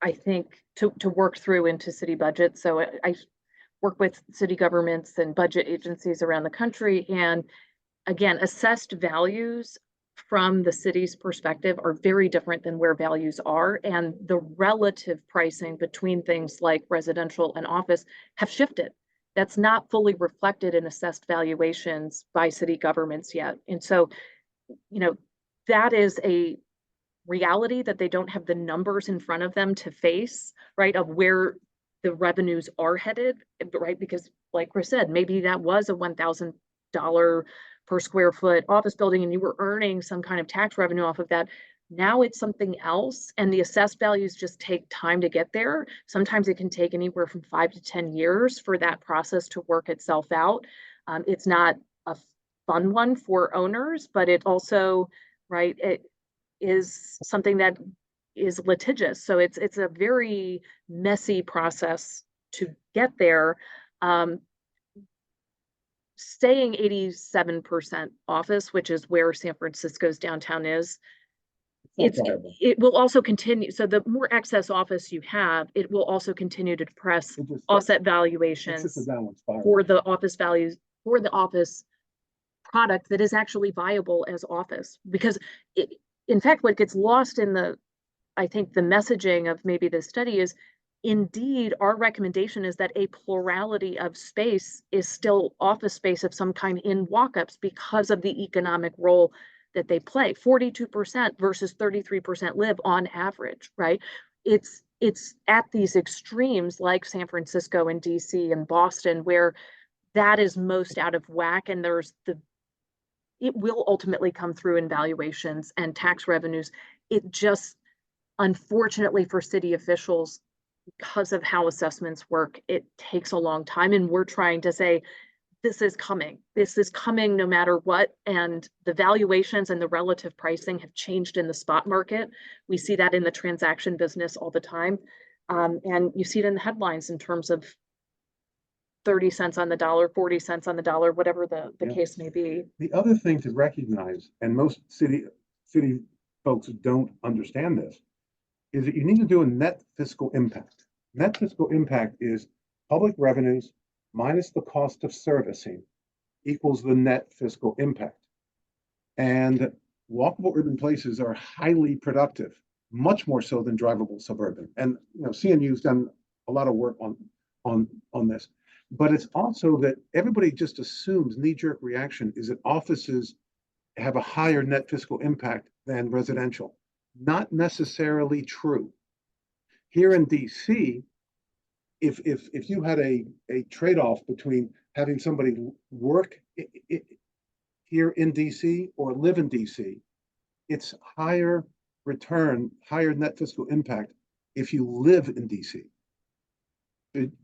I think, to work through into city budgets. So I work with city governments and budget agencies around the country. And again, assessed values from the city's perspective are very different than where values are. And the relative pricing between things like residential and office have shifted. That's not fully reflected in assessed valuations by city governments yet. And so, that is a reality that they don't have the numbers in front of them to face, right, of where the revenues are headed, right? Because like Chris said, maybe that was a $1,000 per square foot office building and you were earning some kind of tax revenue off of that. Now it's something else, and the assessed values just take time to get there. Sometimes it can take anywhere from 5 to 10 years for that process to work itself out. It's not a fun one for owners, but it also, right, it is something that is litigious. So it's a very messy process to get there. Staying 87% office, which is where San Francisco's downtown is, it will also continue. So the more excess office you have, it will also continue to depress offset valuations for the office values, for the office product that is actually viable as office. Because in fact, what gets lost in I think the messaging of maybe this study is, indeed, our recommendation is that a plurality of space is still office space of some kind in walk-ups because of the economic role that they play. 42% versus 33% live on average, right? It's at these extremes like San Francisco and DC and Boston where that is most out of whack, and it will ultimately come through in valuations and tax revenues. It just, unfortunately for city officials, because of how assessments work, it takes a long time. And we're trying to say, this is coming. This is coming no matter what. And the valuations and the relative pricing have changed in the spot market. We see that in the transaction business all the time. And you see it in the headlines in terms of 30 cents on the dollar, 40 cents on the dollar, whatever the case may be. The other thing to recognize, and most city folks don't understand this, is that you need to do a net fiscal impact. Net fiscal impact is public revenues minus the cost of servicing equals the net fiscal impact. And walkable urban places are highly productive, much more so than drivable suburban. And CNU's done a lot of work on this. But it's also that everybody just assumes knee-jerk reaction is that offices have a higher net fiscal impact than residential. Not necessarily true. Here in DC, if you had a trade-off between having somebody work here in DC or live in DC, it's higher return, higher net fiscal impact if you live in DC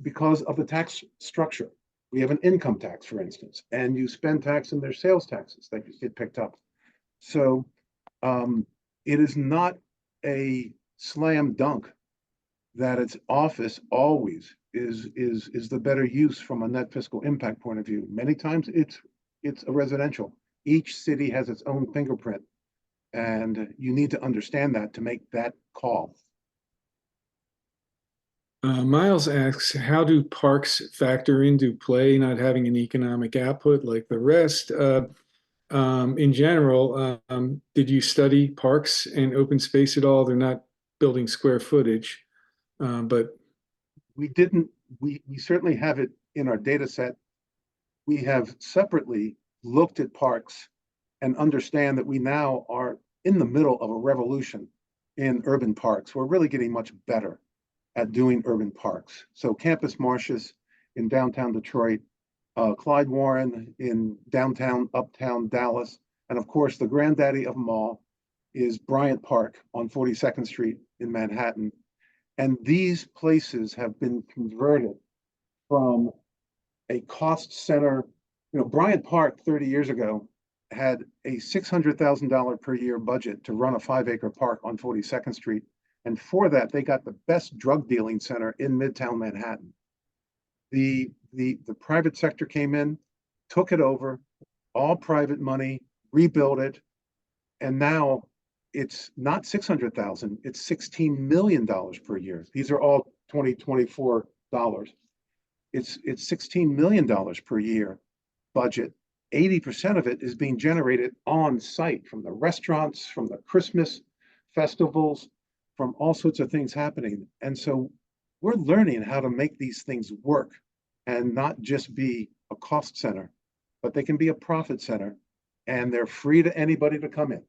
because of the tax structure. We have an income tax, for instance, and you spend tax in their sales taxes that get picked up. So it is not a slam dunk that its office always is the better use from a net fiscal impact point of view. Many times it's a residential. Each city has its own fingerprint, and you need to understand that to make that call. Miles asks, how do parks factor into play not having an economic output like the rest? In general, did you study parks and open space at all? They're not building square footage, but We didn't, we certainly have it in our data set. We have separately looked at parks and understand that we now are in the middle of a revolution in urban parks. We're really getting much better at doing urban parks. So Campus Martius in downtown Detroit, Clyde Warren in downtown, uptown Dallas, and of course the granddaddy of them all is Bryant Park on 42nd Street in Manhattan. And these places have been converted from a cost center. You know, Bryant Park 30 years ago had a $600,000 per year budget to run a 5-acre park on 42nd Street. And for that, they got the best drug dealing center in Midtown Manhattan. The private sector came in, took it over, all private money, rebuilt it, and now it's not 600,000, it's $16 million per year. These are all 2024 dollars. It's $16 million per year budget. 80% of it is being generated on site from the restaurants, from the Christmas festivals, from all sorts of things happening. And so we're learning how to make these things work and not just be a cost center, but they can be a profit center, and they're free to anybody to come in.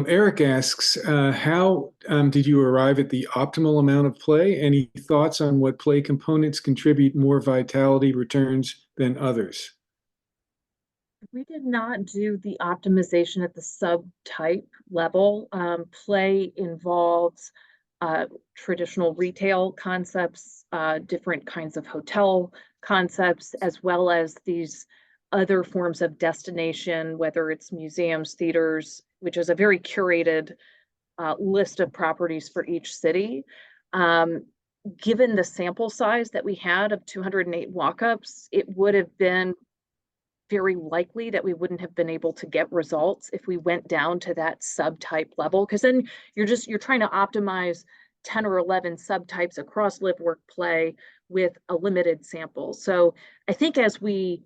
Eric asks, how did you arrive at the optimal amount of play? Any thoughts on what play components contribute more vitality returns than others? We did not do the optimization at the subtype level. Play involves traditional retail concepts, different kinds of hotel concepts, as well as these other forms of destination, whether it's museums, theaters, which is a very curated list of properties for each city. Given the sample size that we had of 208 walk-ups, it would have been very likely that we wouldn't have been able to get results if we went down to that subtype level, because then you're trying to optimize 10 or 11 subtypes across live, work, play with a limited sample. So I think as we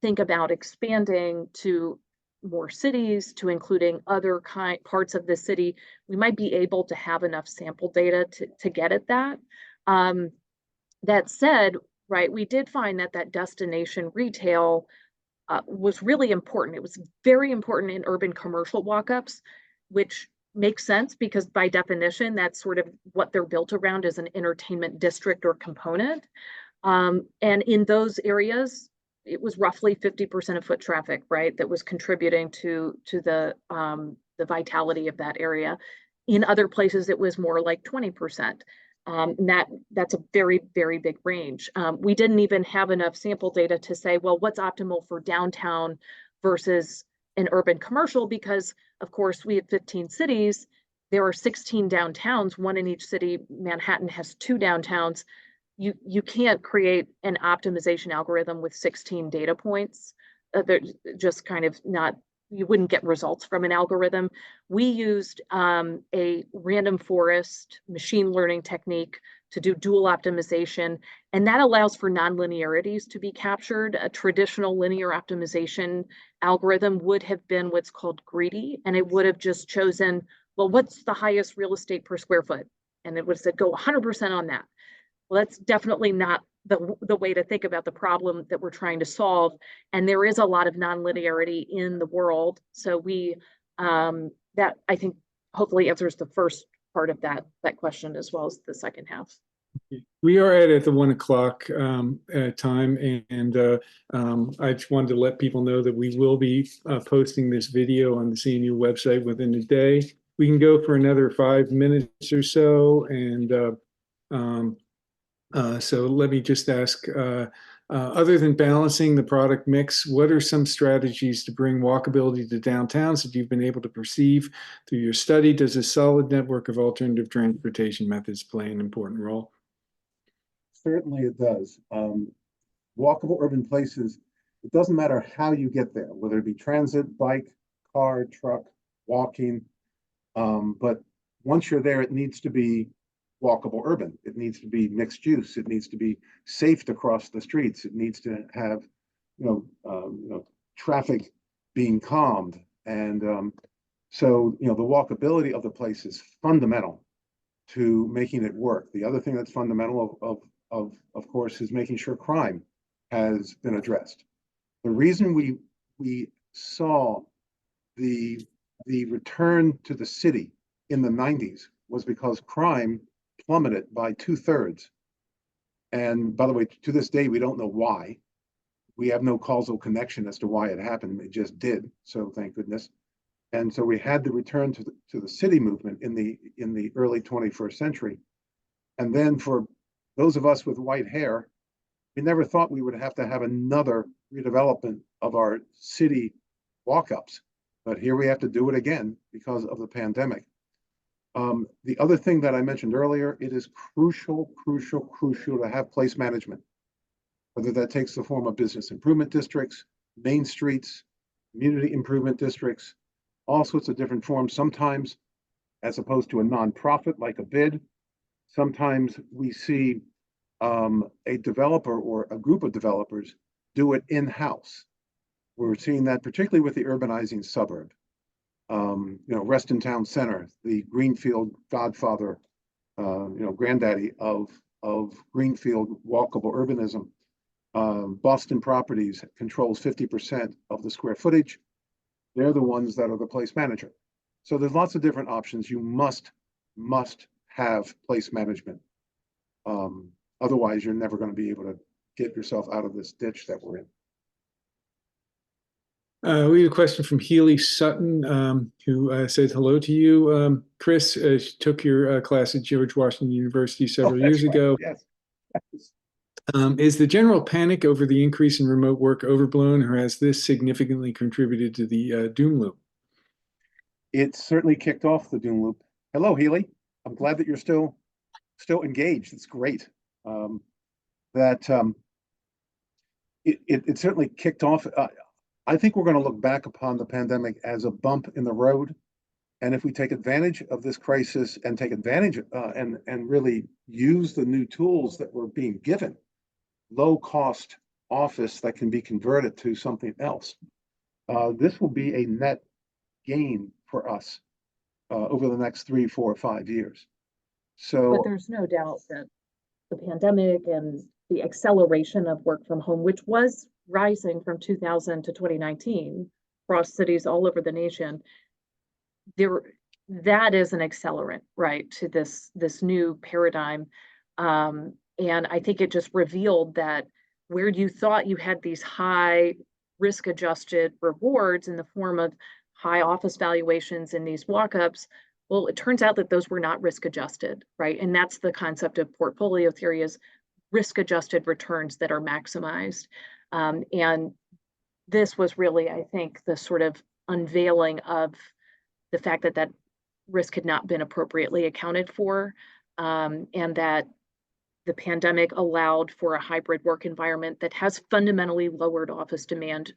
think about expanding to more cities, to including other parts of the city, we might be able to have enough sample data to get at that. That said, right, we did find that destination retail was really important. It was very important in urban commercial walk-ups, which makes sense because by definition, that's sort of what they're built around, as an entertainment district or component. And in those areas, it was roughly 50% of foot traffic, right, that was contributing to the vitality of that area. In other places, it was more like 20%. And that's a very, very big range. We didn't even have enough sample data to say, well, what's optimal for downtown versus an urban commercial, because of course we have 15 cities. There are 16 downtowns, one in each city. Manhattan has 2 downtowns. You can't create an optimization algorithm with 16 data points. They're just kind of not, you wouldn't get results from an algorithm. We used a random forest machine learning technique to do dual optimization, and that allows for nonlinearities to be captured. A traditional linear optimization algorithm would have been what's called greedy, and it would have just chosen, well, what's the highest real estate per square foot? and it would have said go 100% on that. Well, that's definitely not the way to think about the problem that we're trying to solve. And there is a lot of nonlinearity in the world. So we, that I think hopefully answers the first part of that question as well as the second half. We are at the 1 o'clock time, and I just wanted to let people know that we will be posting this video on the CNU website within a day. We can go for another 5 minutes or so, and so let me just ask, other than balancing the product mix, what are some strategies to bring walkability to downtowns that you've been able to perceive through your study? Does a solid network of alternative transportation methods play an important role? Certainly it does. Walkable urban places, it doesn't matter how you get there, whether it be transit, bike, car, truck, walking. But once you're there, it needs to be walkable urban. It needs to be mixed use. It needs to be safe to cross the streets. It needs to have, traffic being calmed. And so, the walkability of the place is fundamental to making it work. The other thing that's fundamental of course, is making sure crime has been addressed. The reason we saw the return to the city in the 90s was because crime plummeted by 2/3. And by the way, to this day, we don't know why. We have no causal connection as to why it happened. It just did. So thank goodness. And so we had the return to the city movement in the early 21st century. And then for those of us with white hair, we never thought we would have to have another redevelopment of our city walk-ups. But here we have to do it again because of the pandemic. The other thing that I mentioned earlier, it is crucial to have place management, whether that takes the form of business improvement districts, main streets, community improvement districts, all sorts of different forms. Sometimes, as opposed to a nonprofit like a bid, sometimes we see a developer or a group of developers do it in-house. We're seeing that particularly with the urbanizing suburb. Reston Town Center, the Greenfield godfather, granddaddy of Greenfield walkable urbanism. Boston Properties controls 50% of the square footage. They're the ones that are the place manager. So there's lots of different options. You must have place management. Otherwise, you're never going to be able to get yourself out of this ditch that we're in. We have a question from Healy Sutton, who said hello to you. Chris, took your class at George Washington University several years ago. Yes. Is the general panic over the increase in remote work overblown, or has this significantly contributed to the doom loop? It certainly kicked off the doom loop. Hello, Healy. I'm glad that you're still engaged. It's great. It certainly kicked off. I think we're going to look back upon the pandemic as a bump in the road. And if we take advantage of this crisis and take advantage and really use the new tools that we're being given, low cost office that can be converted to something else, this will be a net gain for us over the next 3, 4, 5 years. So, but there's no doubt that the pandemic and the acceleration of work from home, which was rising from 2000 to 2019 across cities all over the nation, that is an accelerant, right, to this new paradigm. And I think it just revealed that where you thought you had these high risk-adjusted rewards in the form of high office valuations in these walk-ups, well, it turns out that those were not risk-adjusted, right? And that's the concept of portfolio theory, is risk-adjusted returns that are maximized. And this was really, I think, the sort of unveiling of the fact that risk had not been appropriately accounted for, and that the pandemic allowed for a hybrid work environment that has fundamentally lowered office demand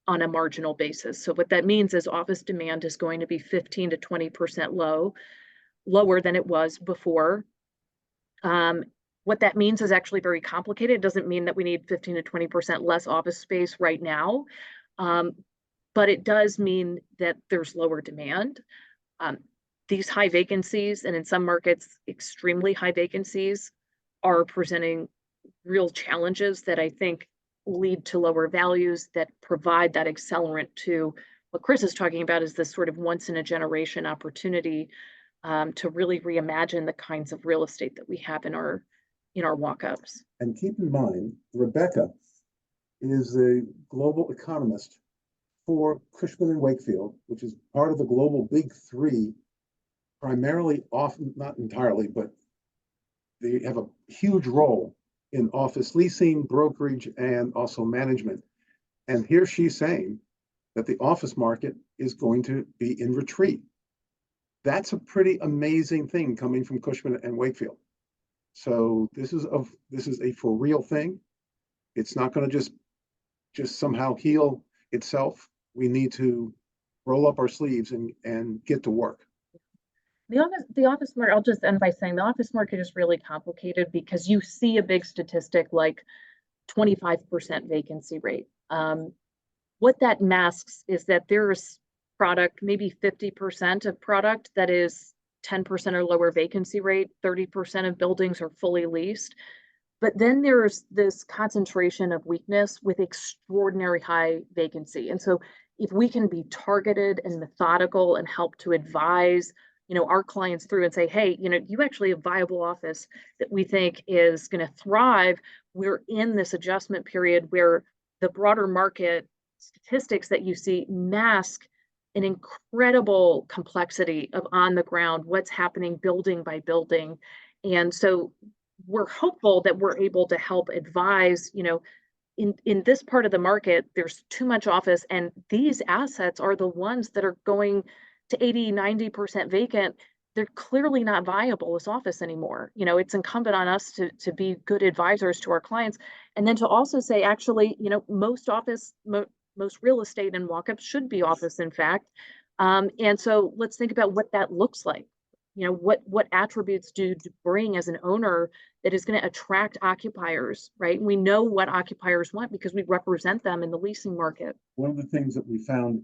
on a marginal basis. So what that means is office demand is going to be 15 to 20% lower than it was before. What that means is actually very complicated. It doesn't mean that we need 15 to 20% less office space right now, but it does mean that there's lower demand. these high vacancies, and in some markets, extremely high vacancies, are presenting real challenges that I think lead to lower values that provide that accelerant to what Chris is talking about, is this sort of once in a generation opportunity to really reimagine the kinds of real estate that we have in our walk-ups. And keep in mind, Rebecca is the global economist for Cushman and Wakefield, which is part of the global big three, primarily, often not entirely, but they have a huge role in office leasing, brokerage, and also management. And here she's saying that the office market is going to be in retreat. That's a pretty amazing thing coming from Cushman and Wakefield. So this is a for real thing. It's not going to just somehow heal itself. We need to roll up our sleeves and get to work. The office market, I'll just end by saying the office market is really complicated because you see a big statistic like 25% vacancy rate. What that masks is that there's product, maybe 50% of product that is 10% or lower vacancy rate, 30% of buildings are fully leased. But then there's this concentration of weakness with extraordinary high vacancy. And so if we can be targeted and methodical and help to advise, our clients through and say, hey, you actually have viable office that we think is going to thrive. We're in this adjustment period where the broader market statistics that you see mask an incredible complexity of on the ground, what's happening building by building. And so we're hopeful that we're able to help advise, in this part of the market, there's too much office, and these assets are the ones that are going to 80, 90% vacant. They're clearly not viable as office anymore. It's incumbent on us to be good advisors to our clients. And then to also say, actually, most real estate and walk-ups should be office, in fact. And so let's think about what that looks like. What attributes do you bring as an owner that is going to attract occupiers, right? And we know what occupiers want because we represent them in the leasing market. One of the things that we found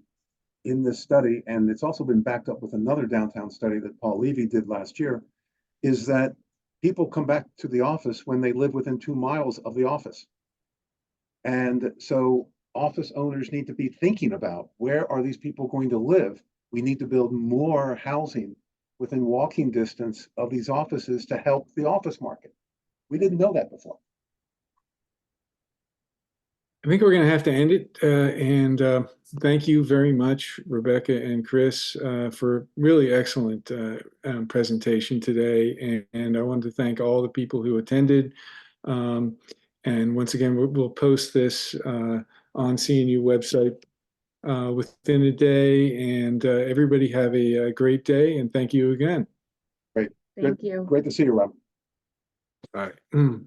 in this study, and it's also been backed up with another downtown study that Paul Levy did last year, is that people come back to the office when they live within 2 miles of the office. And so office owners need to be thinking about, where are these people going to live? We need to build more housing within walking distance of these offices to help the office market. We didn't know that before. I think we're going to have to end it. And thank you very much, Rebecca and Chris, for really excellent presentation today. And I want to thank all the people who attended. And once again, we'll post this on CNU website within a day. And everybody have a great day. And thank you again. Great. Thank you. Great to see you, Rob. All right.